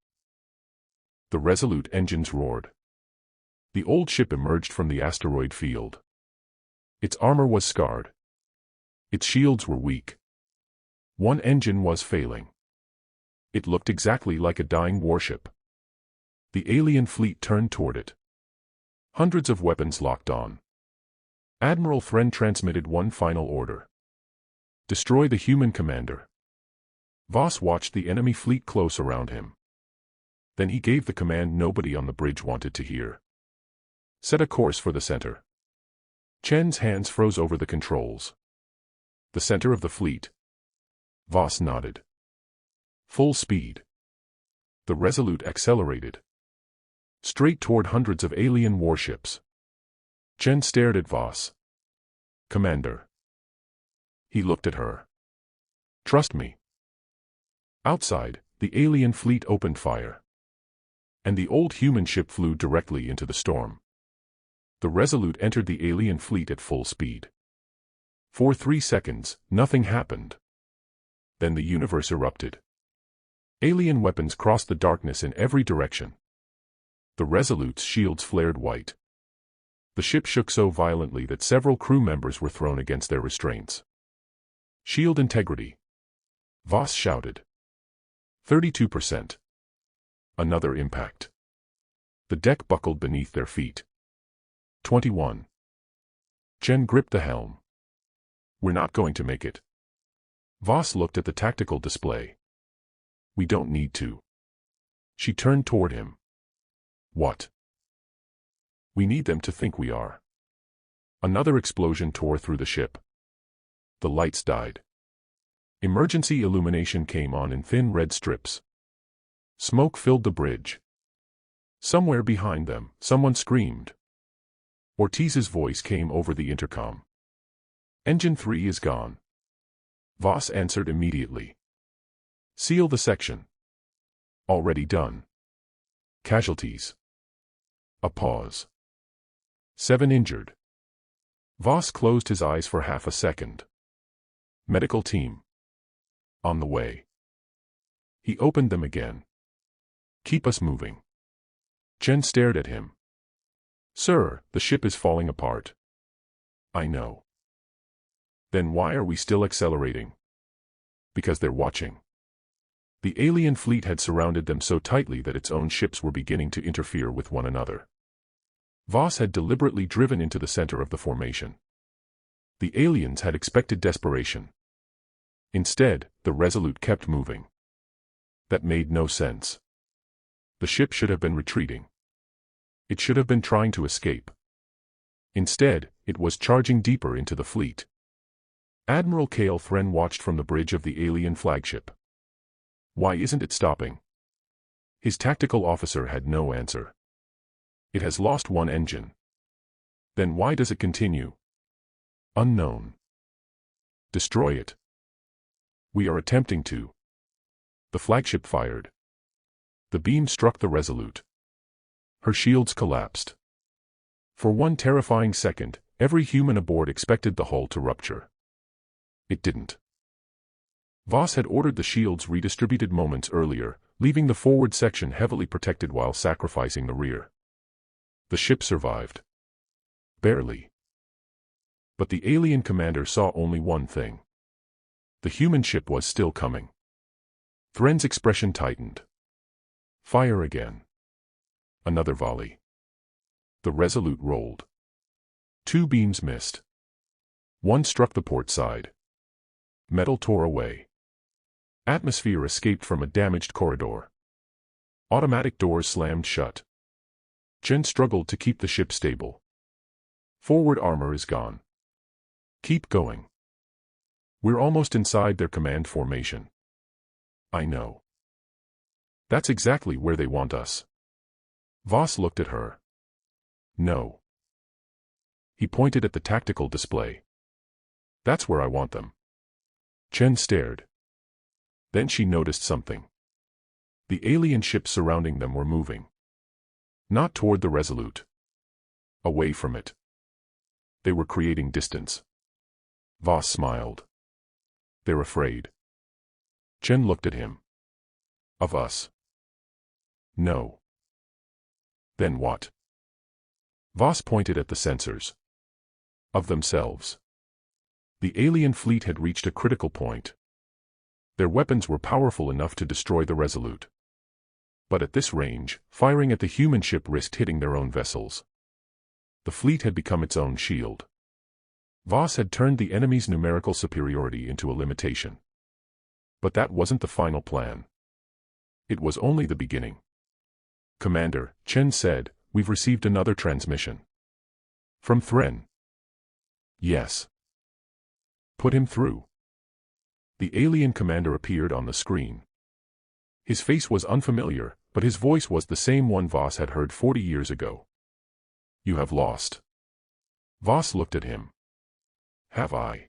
The Resolute engines roared. The old ship emerged from the asteroid field. Its armor was scarred. Its shields were weak. One engine was failing. It looked exactly like a dying warship. The alien fleet turned toward it. Hundreds of weapons locked on. Admiral Thren transmitted one final order. Destroy the human commander. Voss watched the enemy fleet close around him. Then he gave the command nobody on the bridge wanted to hear. Set a course for the center. Chen's hands froze over the controls. The center of the fleet. Voss nodded. Full speed. The Resolute accelerated. Straight toward hundreds of alien warships. Chen stared at Voss. Commander. He looked at her. Trust me. Outside, the alien fleet opened fire. And the old human ship flew directly into the storm. The Resolute entered the alien fleet at full speed. For 3 seconds, nothing happened. Then the universe erupted. Alien weapons crossed the darkness in every direction. The Resolute's shields flared white. The ship shook so violently that several crew members were thrown against their restraints. Shield integrity. Voss shouted. 32%. Another impact. The deck buckled beneath their feet. 21. Chen gripped the helm. We're not going to make it. Voss looked at the tactical display. We don't need to. She turned toward him. What? We need them to think we are. Another explosion tore through the ship. The lights died. Emergency illumination came on in thin red strips. Smoke filled the bridge. Somewhere behind them, someone screamed. Ortiz's voice came over the intercom. Engine 3 is gone. Voss answered immediately. Seal the section. Already done. Casualties. A pause. 7 injured. Voss closed his eyes for half a second. Medical team. On the way. He opened them again. Keep us moving. Chen stared at him. Sir, the ship is falling apart. I know. Then why are we still accelerating? Because they're watching. The alien fleet had surrounded them so tightly that its own ships were beginning to interfere with one another. Voss had deliberately driven into the center of the formation. The aliens had expected desperation. Instead, the Resolute kept moving. That made no sense. The ship should have been retreating. It should have been trying to escape. Instead, it was charging deeper into the fleet. Admiral Kale Thren watched from the bridge of the alien flagship. Why isn't it stopping? His tactical officer had no answer. It has lost one engine. Then why does it continue? Unknown. Destroy it. We are attempting to. The flagship fired. The beam struck the Resolute. Her shields collapsed. For one terrifying second, every human aboard expected the hull to rupture. It didn't. Voss had ordered the shields redistributed moments earlier, leaving the forward section heavily protected while sacrificing the rear. The ship survived. Barely. But the alien commander saw only one thing. The human ship was still coming. Thren's expression tightened. Fire again. Another volley. The Resolute rolled. 2 beams missed. One struck the port side. Metal tore away. Atmosphere escaped from a damaged corridor. Automatic doors slammed shut. Chen struggled to keep the ship stable. Forward armor is gone. Keep going. We're almost inside their command formation. I know. That's exactly where they want us. Voss looked at her. No. He pointed at the tactical display. That's where I want them. Chen stared. Then she noticed something. The alien ships surrounding them were moving. Not toward the Resolute. Away from it. They were creating distance. Voss smiled. They're afraid. Chen looked at him. Of us? No. Then what? Voss pointed at the sensors. Of themselves. The alien fleet had reached a critical point. Their weapons were powerful enough to destroy the Resolute. But at this range, firing at the human ship risked hitting their own vessels. The fleet had become its own shield. Voss had turned the enemy's numerical superiority into a limitation. But that wasn't the final plan. It was only the beginning. Commander, Chen said, we've received another transmission. From Thren. Yes. Put him through. The alien commander appeared on the screen. His face was unfamiliar, but his voice was the same one Voss had heard 40 years ago. You have lost. Voss looked at him. Have I?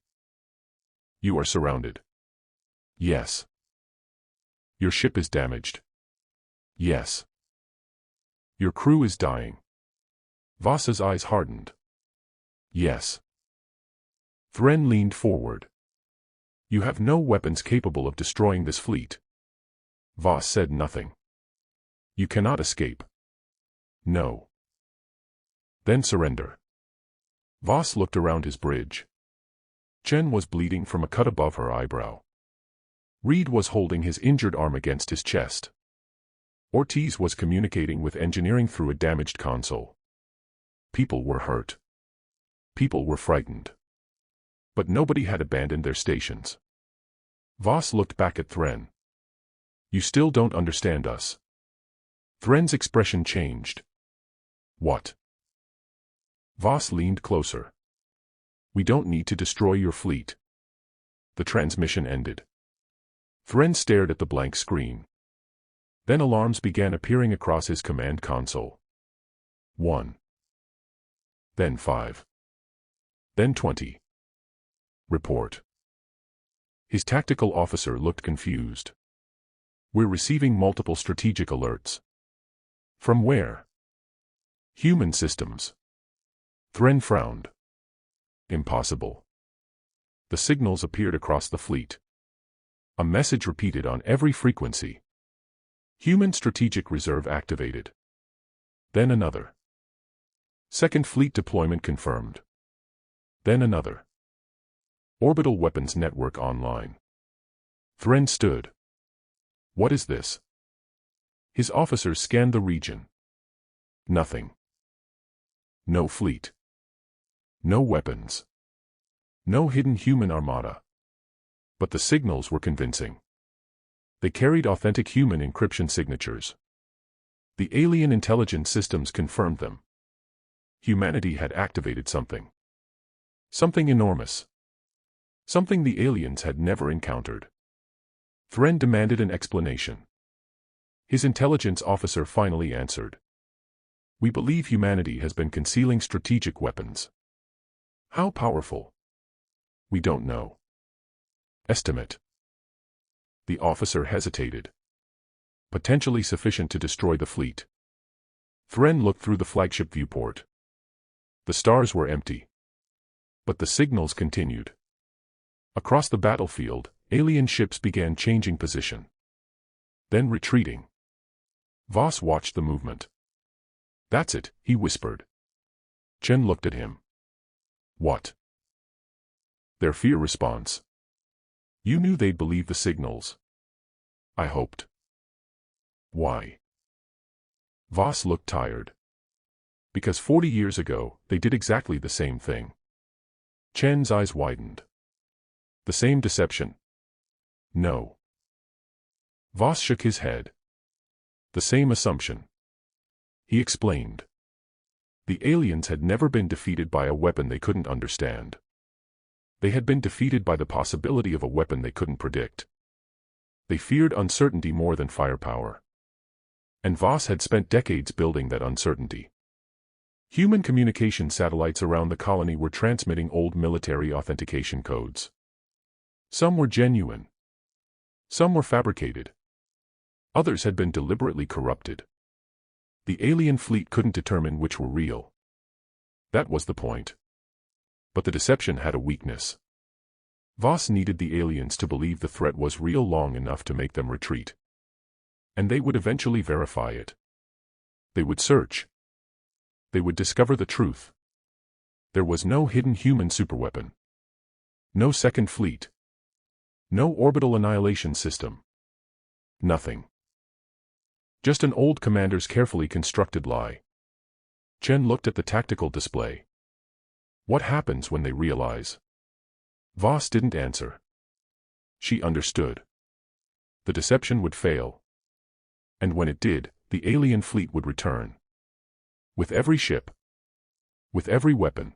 You are surrounded. Yes. Your ship is damaged. Yes. Your crew is dying. Voss's eyes hardened. Yes. Thren leaned forward. You have no weapons capable of destroying this fleet. Voss said nothing. You cannot escape. No. Then surrender. Voss looked around his bridge. Chen was bleeding from a cut above her eyebrow. Reed was holding his injured arm against his chest. Ortiz was communicating with engineering through a damaged console. People were hurt. People were frightened. But nobody had abandoned their stations. Voss looked back at Thren. You still don't understand us. Thren's expression changed. What? Voss leaned closer. We don't need to destroy your fleet. The transmission ended. Thren stared at the blank screen. Then alarms began appearing across his command console. 1. Then 5. Then 20. Report. His tactical officer looked confused. We're receiving multiple strategic alerts. From where? Human systems. Thren frowned. Impossible. The signals appeared across the fleet. A message repeated on every frequency. Human strategic reserve activated. Then another. Second fleet deployment confirmed. Then another. Orbital weapons network online. Thren stood. What is this? His officers scanned the region. Nothing. No fleet. No weapons. No hidden human armada. But the signals were convincing. They carried authentic human encryption signatures. The alien intelligence systems confirmed them. Humanity had activated something. Something enormous. Something the aliens had never encountered. Thren demanded an explanation. His intelligence officer finally answered. We believe humanity has been concealing strategic weapons. How powerful? We don't know. Estimate. The officer hesitated. Potentially sufficient to destroy the fleet. Thren looked through the flagship viewport. The stars were empty. But the signals continued. Across the battlefield, alien ships began changing position. Then retreating. Voss watched the movement. That's it, he whispered. Chen looked at him. What? Their fear response. You knew they'd believe the signals. I hoped. Why? Voss looked tired. Because 40 years ago, they did exactly the same thing. Chen's eyes widened. The same deception? No. Voss shook his head. The same assumption. He explained. The aliens had never been defeated by a weapon they couldn't understand. They had been defeated by the possibility of a weapon they couldn't predict. They feared uncertainty more than firepower. And Voss had spent decades building that uncertainty. Human communication satellites around the colony were transmitting old military authentication codes. Some were genuine. Some were fabricated. Others had been deliberately corrupted. The alien fleet couldn't determine which were real. That was the point. But the deception had a weakness. Voss needed the aliens to believe the threat was real long enough to make them retreat. And they would eventually verify it. They would search. They would discover the truth. There was no hidden human superweapon. No second fleet. No orbital annihilation system. Nothing. Just an old commander's carefully constructed lie. Chen looked at the tactical display. What happens when they realize? Voss didn't answer. She understood. The deception would fail. And when it did, the alien fleet would return. With every ship. With every weapon.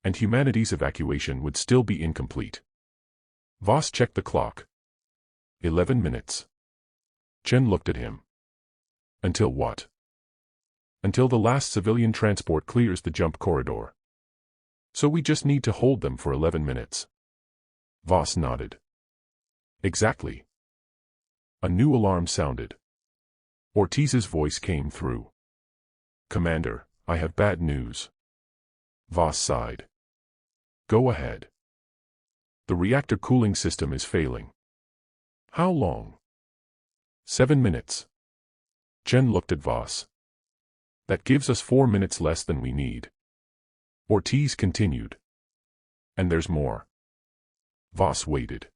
And humanity's evacuation would still be incomplete. Voss checked the clock. 11 minutes. Chen looked at him. Until what? Until the last civilian transport clears the jump corridor. So we just need to hold them for 11 minutes. Voss nodded. Exactly. A new alarm sounded. Ortiz's voice came through. Commander, I have bad news. Voss sighed. Go ahead. The reactor cooling system is failing. How long? 7 minutes. Chen looked at Voss. That gives us 4 minutes less than we need. Ortiz continued. And there's more. Voss waited.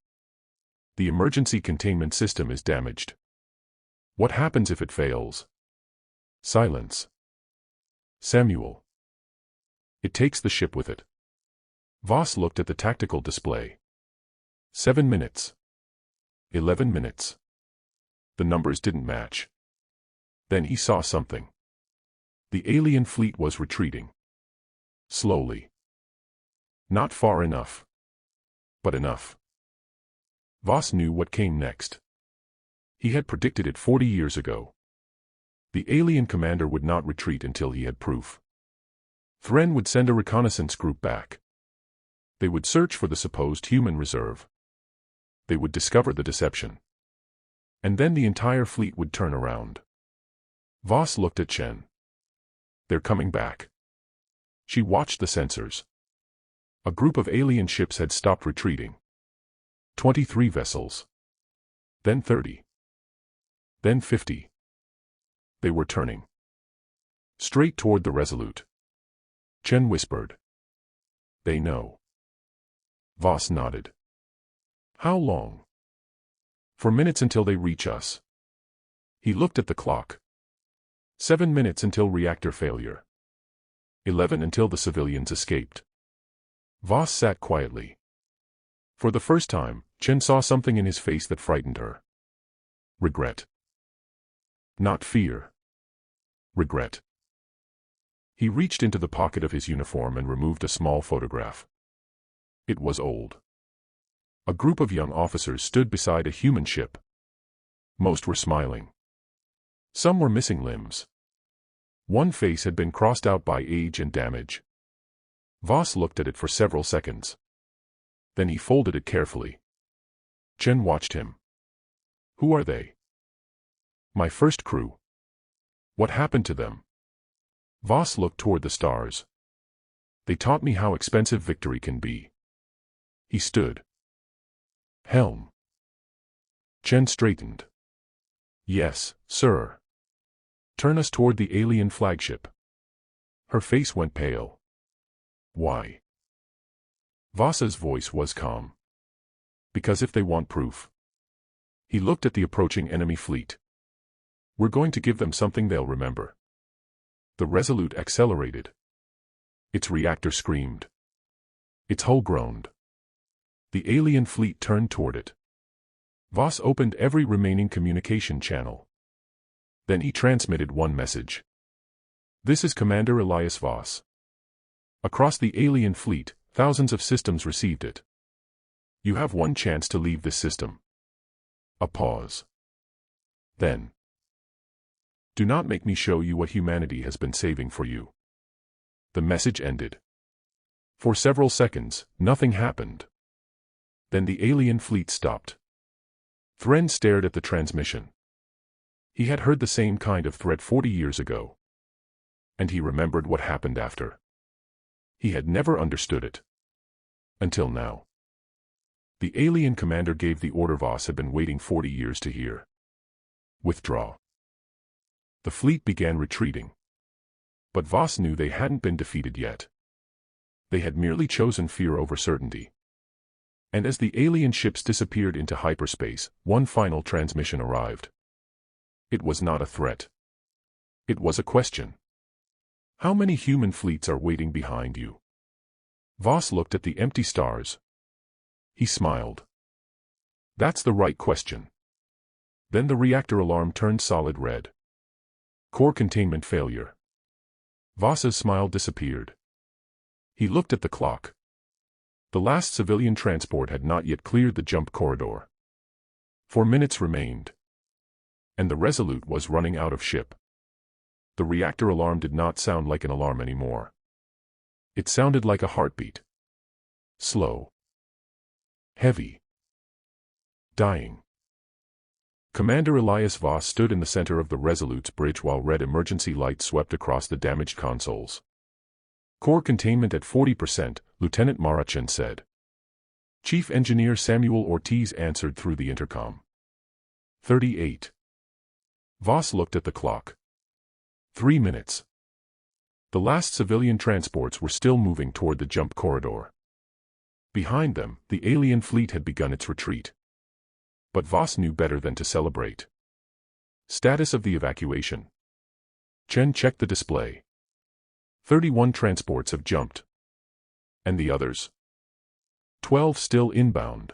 The emergency containment system is damaged. What happens if it fails? Silence. Samuel. It takes the ship with it. Voss looked at the tactical display. 7 minutes. 11 minutes. The numbers didn't match. Then he saw something. The alien fleet was retreating. Slowly. Not far enough. But enough. Voss knew what came next. He had predicted it 40 years ago. The alien commander would not retreat until he had proof. Thren would send a reconnaissance group back. They would search for the supposed human reserve. They would discover the deception. And then the entire fleet would turn around. Voss looked at Chen. They're coming back. She watched the sensors. A group of alien ships had stopped retreating. 23 vessels. Then 30. Then 50. They were turning. Straight toward the Resolute. Chen whispered. They know. Voss nodded. How long? For minutes until they reach us. He looked at the clock. 7 minutes until reactor failure. 11 until the civilians escaped. Voss sat quietly. For the first time, Chen saw something in his face that frightened her. Regret. Not fear. Regret. He reached into the pocket of his uniform and removed a small photograph. It was old. A group of young officers stood beside a human ship. Most were smiling. Some were missing limbs. One face had been crossed out by age and damage. Voss looked at it for several seconds. Then he folded it carefully. Chen watched him. Who are they? My first crew. What happened to them? Voss looked toward the stars. They taught me how expensive victory can be. He stood. Helm. Chen straightened. Yes, sir. Turn us toward the alien flagship. Her face went pale. Why? Voss's voice was calm. Because if they want proof. He looked at the approaching enemy fleet. We're going to give them something they'll remember. The Resolute accelerated. Its reactor screamed. Its hull groaned. The alien fleet turned toward it. Voss opened every remaining communication channel. Then he transmitted one message. This is Commander Elias Voss. Across the alien fleet, thousands of systems received it. You have one chance to leave this system. A pause. Then. Do not make me show you what humanity has been saving for you. The message ended. For several seconds, nothing happened. Then the alien fleet stopped. Thren stared at the transmission. He had heard the same kind of threat 40 years ago. And he remembered what happened after. He had never understood it. Until now. The alien commander gave the order Voss had been waiting 40 years to hear. Withdraw. The fleet began retreating. But Voss knew they hadn't been defeated yet. They had merely chosen fear over certainty. And as the alien ships disappeared into hyperspace, one final transmission arrived. It was not a threat. It was a question. How many human fleets are waiting behind you? Voss looked at the empty stars. He smiled. That's the right question. Then the reactor alarm turned solid red. Core containment failure. Voss's smile disappeared. He looked at the clock. The last civilian transport had not yet cleared the jump corridor. 4 minutes remained. And the Resolute was running out of ship. The reactor alarm did not sound like an alarm anymore. It sounded like a heartbeat. Slow. Heavy. Dying. Commander Elias Voss stood in the center of the Resolute's bridge while red emergency lights swept across the damaged consoles. Core containment at 40%, Lieutenant Marachin said. Chief Engineer Samuel Ortiz answered through the intercom. 38. Voss looked at the clock. 3 minutes. The last civilian transports were still moving toward the jump corridor. Behind them, the alien fleet had begun its retreat. But Voss knew better than to celebrate. Status of the evacuation. Chen checked the display. 31 transports have jumped. And the others? 12 still inbound.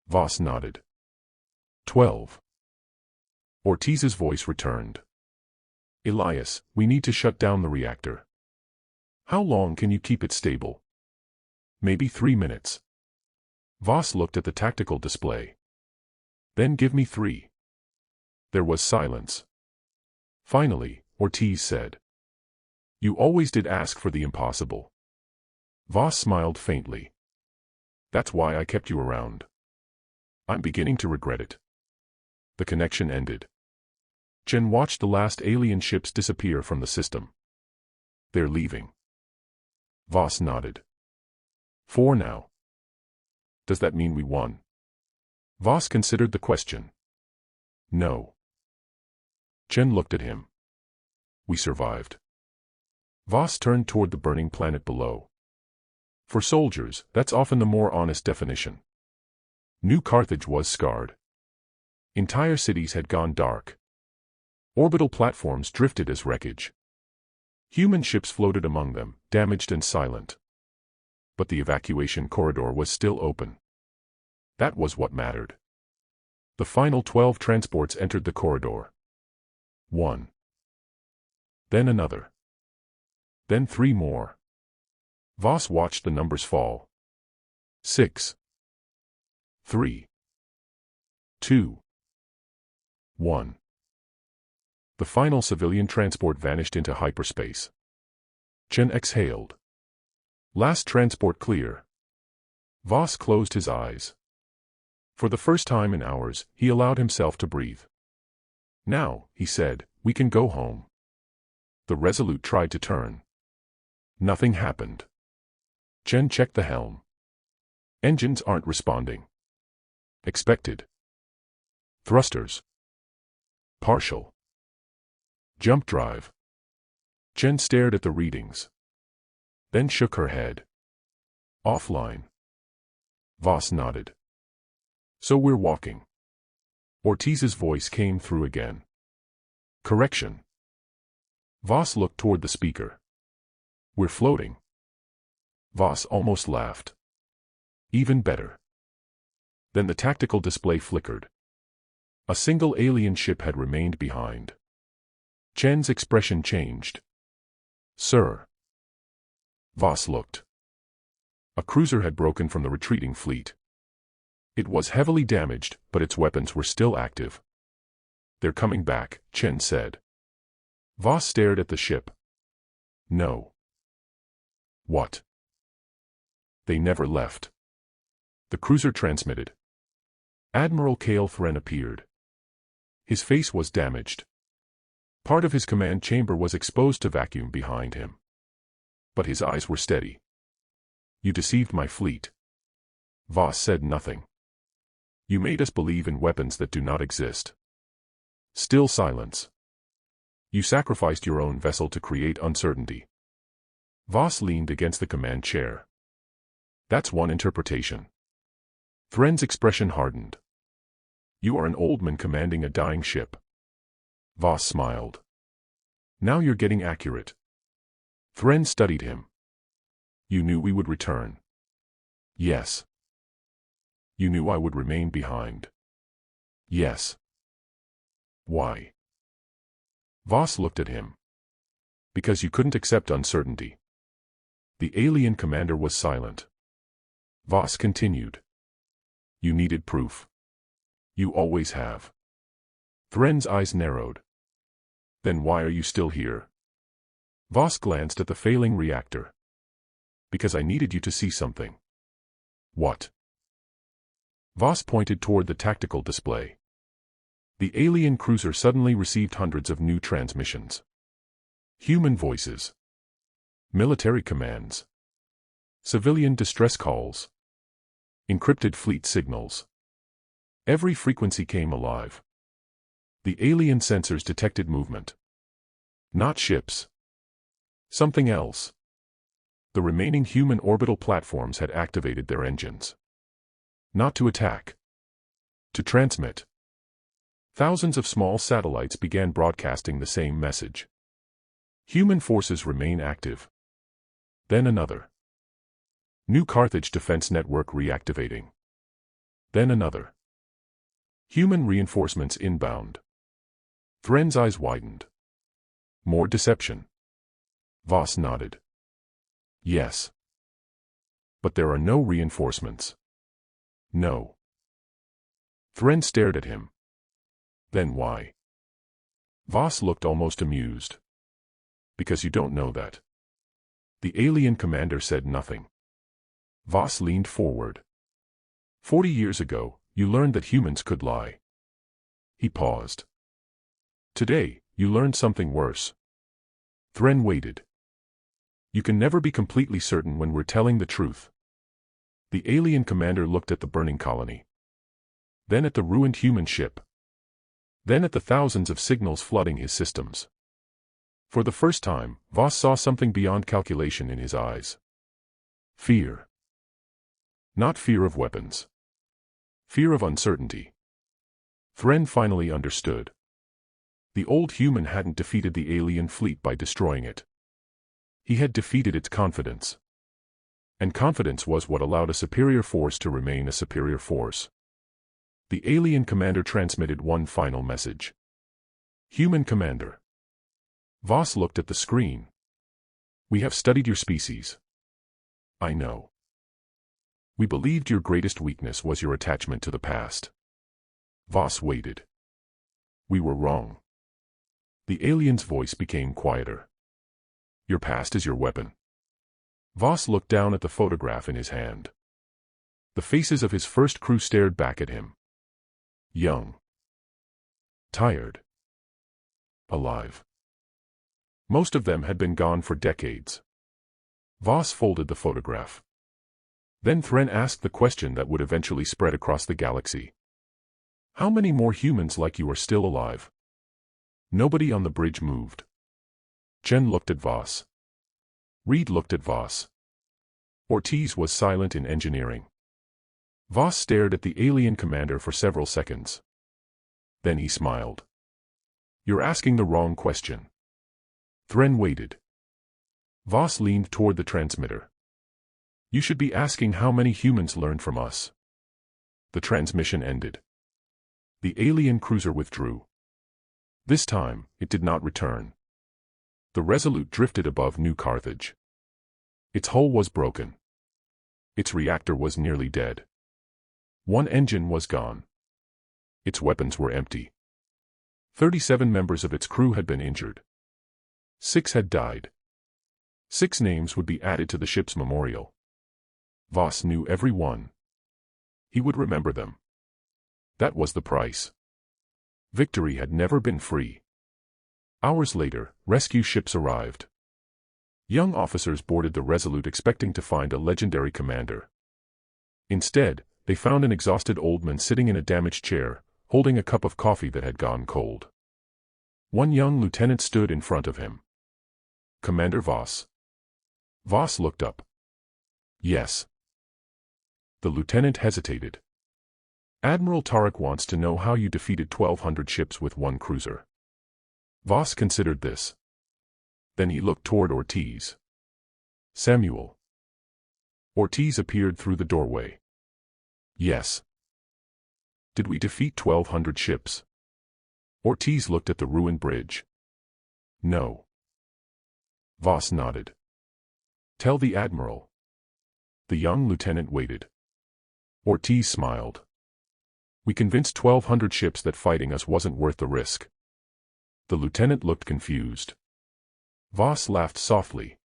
Voss nodded. 12. Ortiz's voice returned. Elias, we need to shut down the reactor. How long can you keep it stable? Maybe 3 minutes. Voss looked at the tactical display. Then give me 3. There was silence. Finally, Ortiz said. You always did ask for the impossible. Voss smiled faintly. That's why I kept you around. I'm beginning to regret it. The connection ended. Chen watched the last alien ships disappear from the system. They're leaving. Voss nodded. For now. Does that mean we won? Voss considered the question. No. Chen looked at him. We survived. Voss turned toward the burning planet below. For soldiers, that's often the more honest definition. New Carthage was scarred. Entire cities had gone dark. Orbital platforms drifted as wreckage. Human ships floated among them, damaged and silent. But the evacuation corridor was still open. That was what mattered. The final 12 transports entered the corridor. 1. Then another. Then 3 more. Voss watched the numbers fall. 6. 3. 2. 1. The final civilian transport vanished into hyperspace. Chen exhaled. Last transport clear. Voss closed his eyes. For the first time in hours, he allowed himself to breathe. Now, he said, we can go home. The Resolute tried to turn. Nothing happened. Chen checked the helm. Engines aren't responding. Expected. Thrusters. Partial. Jump drive. Chen stared at the readings. Then shook her head. Offline. Voss nodded. So we're walking. Ortiz's voice came through again. Correction. Voss looked toward the speaker. We're floating. Voss almost laughed. Even better. Then the tactical display flickered. A single alien ship had remained behind. Chen's expression changed. Sir. Voss looked. A cruiser had broken from the retreating fleet. It was heavily damaged, but its weapons were still active. They're coming back, Chen said. Voss stared at the ship. No. What? They never left. The cruiser transmitted. Admiral Kale Thren appeared. His face was damaged. Part of his command chamber was exposed to vacuum behind him. But his eyes were steady. You deceived my fleet. Voss said nothing. You made us believe in weapons that do not exist. Still silence. You sacrificed your own vessel to create uncertainty. Voss leaned against the command chair. That's one interpretation. Thren's expression hardened. You are an old man commanding a dying ship. Voss smiled. Now you're getting accurate. Thren studied him. You knew we would return. Yes. You knew I would remain behind. Yes. Why? Voss looked at him. Because you couldn't accept uncertainty. The alien commander was silent. Voss continued. You needed proof. You always have. Thren's eyes narrowed. Then why are you still here? Voss glanced at the failing reactor. Because I needed you to see something. What? Voss pointed toward the tactical display. The alien cruiser suddenly received hundreds of new transmissions. Human voices. Military commands. Civilian distress calls. Encrypted fleet signals. Every frequency came alive. The alien sensors detected movement. Not ships. Something else. The remaining human orbital platforms had activated their engines. Not to attack. To transmit. Thousands of small satellites began broadcasting the same message. Human forces remain active. Then another. New Carthage defense network reactivating. Then another. Human reinforcements inbound. Thren's eyes widened. More deception. Voss nodded. Yes. But there are no reinforcements. No. Thren stared at him. Then why? Voss looked almost amused. Because you don't know that. The alien commander said nothing. Voss leaned forward. 40 years ago, you learned that humans could lie. He paused. Today, you learned something worse. Thren waited. You can never be completely certain when we're telling the truth. The alien commander looked at the burning colony. Then at the ruined human ship. Then at the thousands of signals flooding his systems. For the first time, Voss saw something beyond calculation in his eyes. Fear. Not fear of weapons. Fear of uncertainty. Thren finally understood. The old human hadn't defeated the alien fleet by destroying it. He had defeated its confidence. And confidence was what allowed a superior force to remain a superior force. The alien commander transmitted one final message. Human commander. Voss looked at the screen. We have studied your species. I know. We believed your greatest weakness was your attachment to the past. Voss waited. We were wrong. The alien's voice became quieter. Your past is your weapon. Voss looked down at the photograph in his hand. The faces of his first crew stared back at him. Young. Tired. Alive. Most of them had been gone for decades. Voss folded the photograph. Then Thren asked the question that would eventually spread across the galaxy. How many more humans like you are still alive? Nobody on the bridge moved. Jen looked at Voss. Reed looked at Voss. Ortiz was silent in engineering. Voss stared at the alien commander for several seconds. Then he smiled. You're asking the wrong question. Thren waited. Voss leaned toward the transmitter. You should be asking how many humans learned from us. The transmission ended. The alien cruiser withdrew. This time, it did not return. The Resolute drifted above New Carthage. Its hull was broken. Its reactor was nearly dead. One engine was gone. Its weapons were empty. 37 members of its crew had been injured. 6 had died. 6 names would be added to the ship's memorial. Voss knew every one. He would remember them. That was the price. Victory had never been free. Hours later, rescue ships arrived. Young officers boarded the Resolute expecting to find a legendary commander. Instead, they found an exhausted old man sitting in a damaged chair, holding a cup of coffee that had gone cold. One young lieutenant stood in front of him. Commander Voss. Voss looked up. Yes. The lieutenant hesitated. Admiral Tarek wants to know how you defeated 1,200 ships with one cruiser. Voss considered this. Then he looked toward Ortiz. Samuel. Ortiz appeared through the doorway. Yes. Did we defeat 1,200 ships? Ortiz looked at the ruined bridge. No. Voss nodded. Tell the Admiral. The young lieutenant waited. Ortiz smiled. We convinced 1,200 ships that fighting us wasn't worth the risk. The lieutenant looked confused. Voss laughed softly.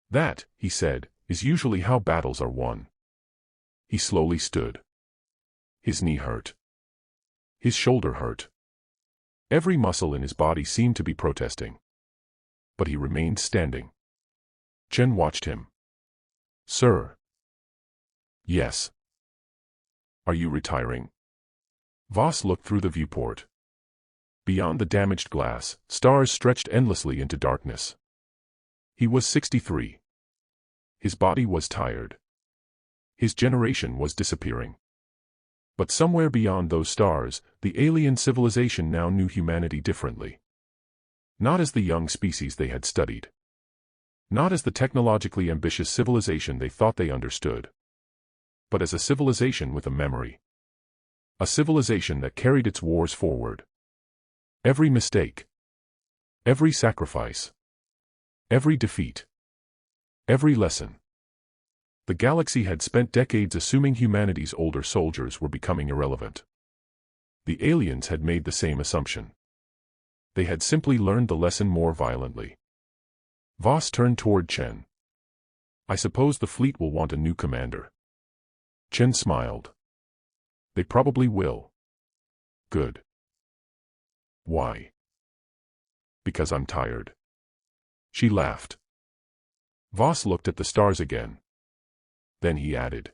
That, he said, is usually how battles are won. He slowly stood. His knee hurt. His shoulder hurt. Every muscle in his body seemed to be protesting. But he remained standing. Chen watched him. Sir. Yes. Are you retiring? Voss looked through the viewport. Beyond the damaged glass, stars stretched endlessly into darkness. He was 63. His body was tired. His generation was disappearing. But somewhere beyond those stars, the alien civilization now knew humanity differently. Not as the young species they had studied. Not as the technologically ambitious civilization they thought they understood. But as a civilization with a memory. A civilization that carried its wars forward. Every mistake. Every sacrifice. Every defeat. Every lesson. The galaxy had spent decades assuming humanity's older soldiers were becoming irrelevant. The aliens had made the same assumption. They had simply learned the lesson more violently. Voss turned toward Chen. I suppose the fleet will want a new commander. Chen smiled. They probably will. Good. Why? Because I'm tired. She laughed. Voss looked at the stars again. Then he added.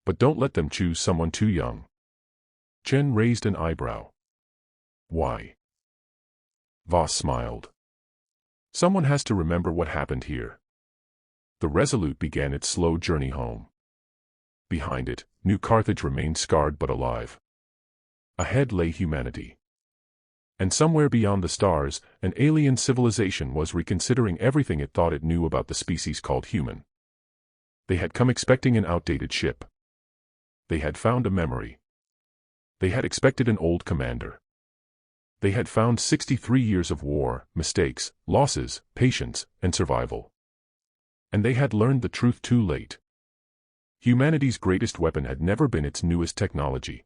But don't let them choose someone too young. Chen raised an eyebrow. Why? Voss smiled. Someone has to remember what happened here. The Resolute began its slow journey home. Behind it, New Carthage remained scarred but alive. Ahead lay humanity. And somewhere beyond the stars, an alien civilization was reconsidering everything it thought it knew about the species called human. They had come expecting an outdated ship. They had found a memory. They had expected an old commander. They had found 63 years of war, mistakes, losses, patience, and survival. And they had learned the truth too late. Humanity's greatest weapon had never been its newest technology.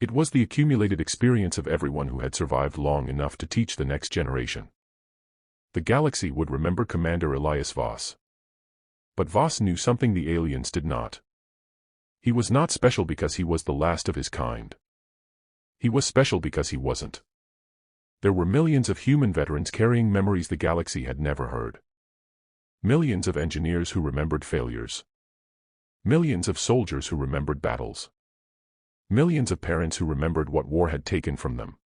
It was the accumulated experience of everyone who had survived long enough to teach the next generation. The galaxy would remember Commander Elias Voss. But Voss knew something the aliens did not. He was not special because he was the last of his kind. He was special because he wasn't. There were millions of human veterans carrying memories the galaxy had never heard. Millions of engineers who remembered failures. Millions of soldiers who remembered battles. Millions of parents who remembered what war had taken from them.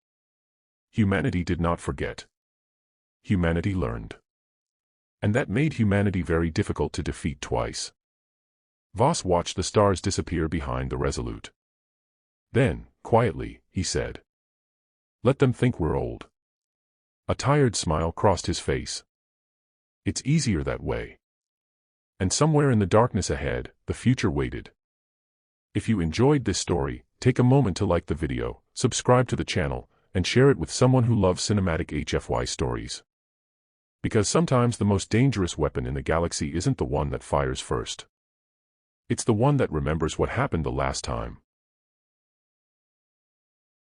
Humanity did not forget. Humanity learned. And that made humanity very difficult to defeat twice. Voss watched the stars disappear behind the Resolute. Then, quietly, he said, let them think we're old. A tired smile crossed his face. It's easier that way. And somewhere in the darkness ahead, the future waited. If you enjoyed this story, take a moment to like the video, subscribe to the channel, and share it with someone who loves cinematic HFY stories. Because sometimes the most dangerous weapon in the galaxy isn't the one that fires first. It's the one that remembers what happened the last time.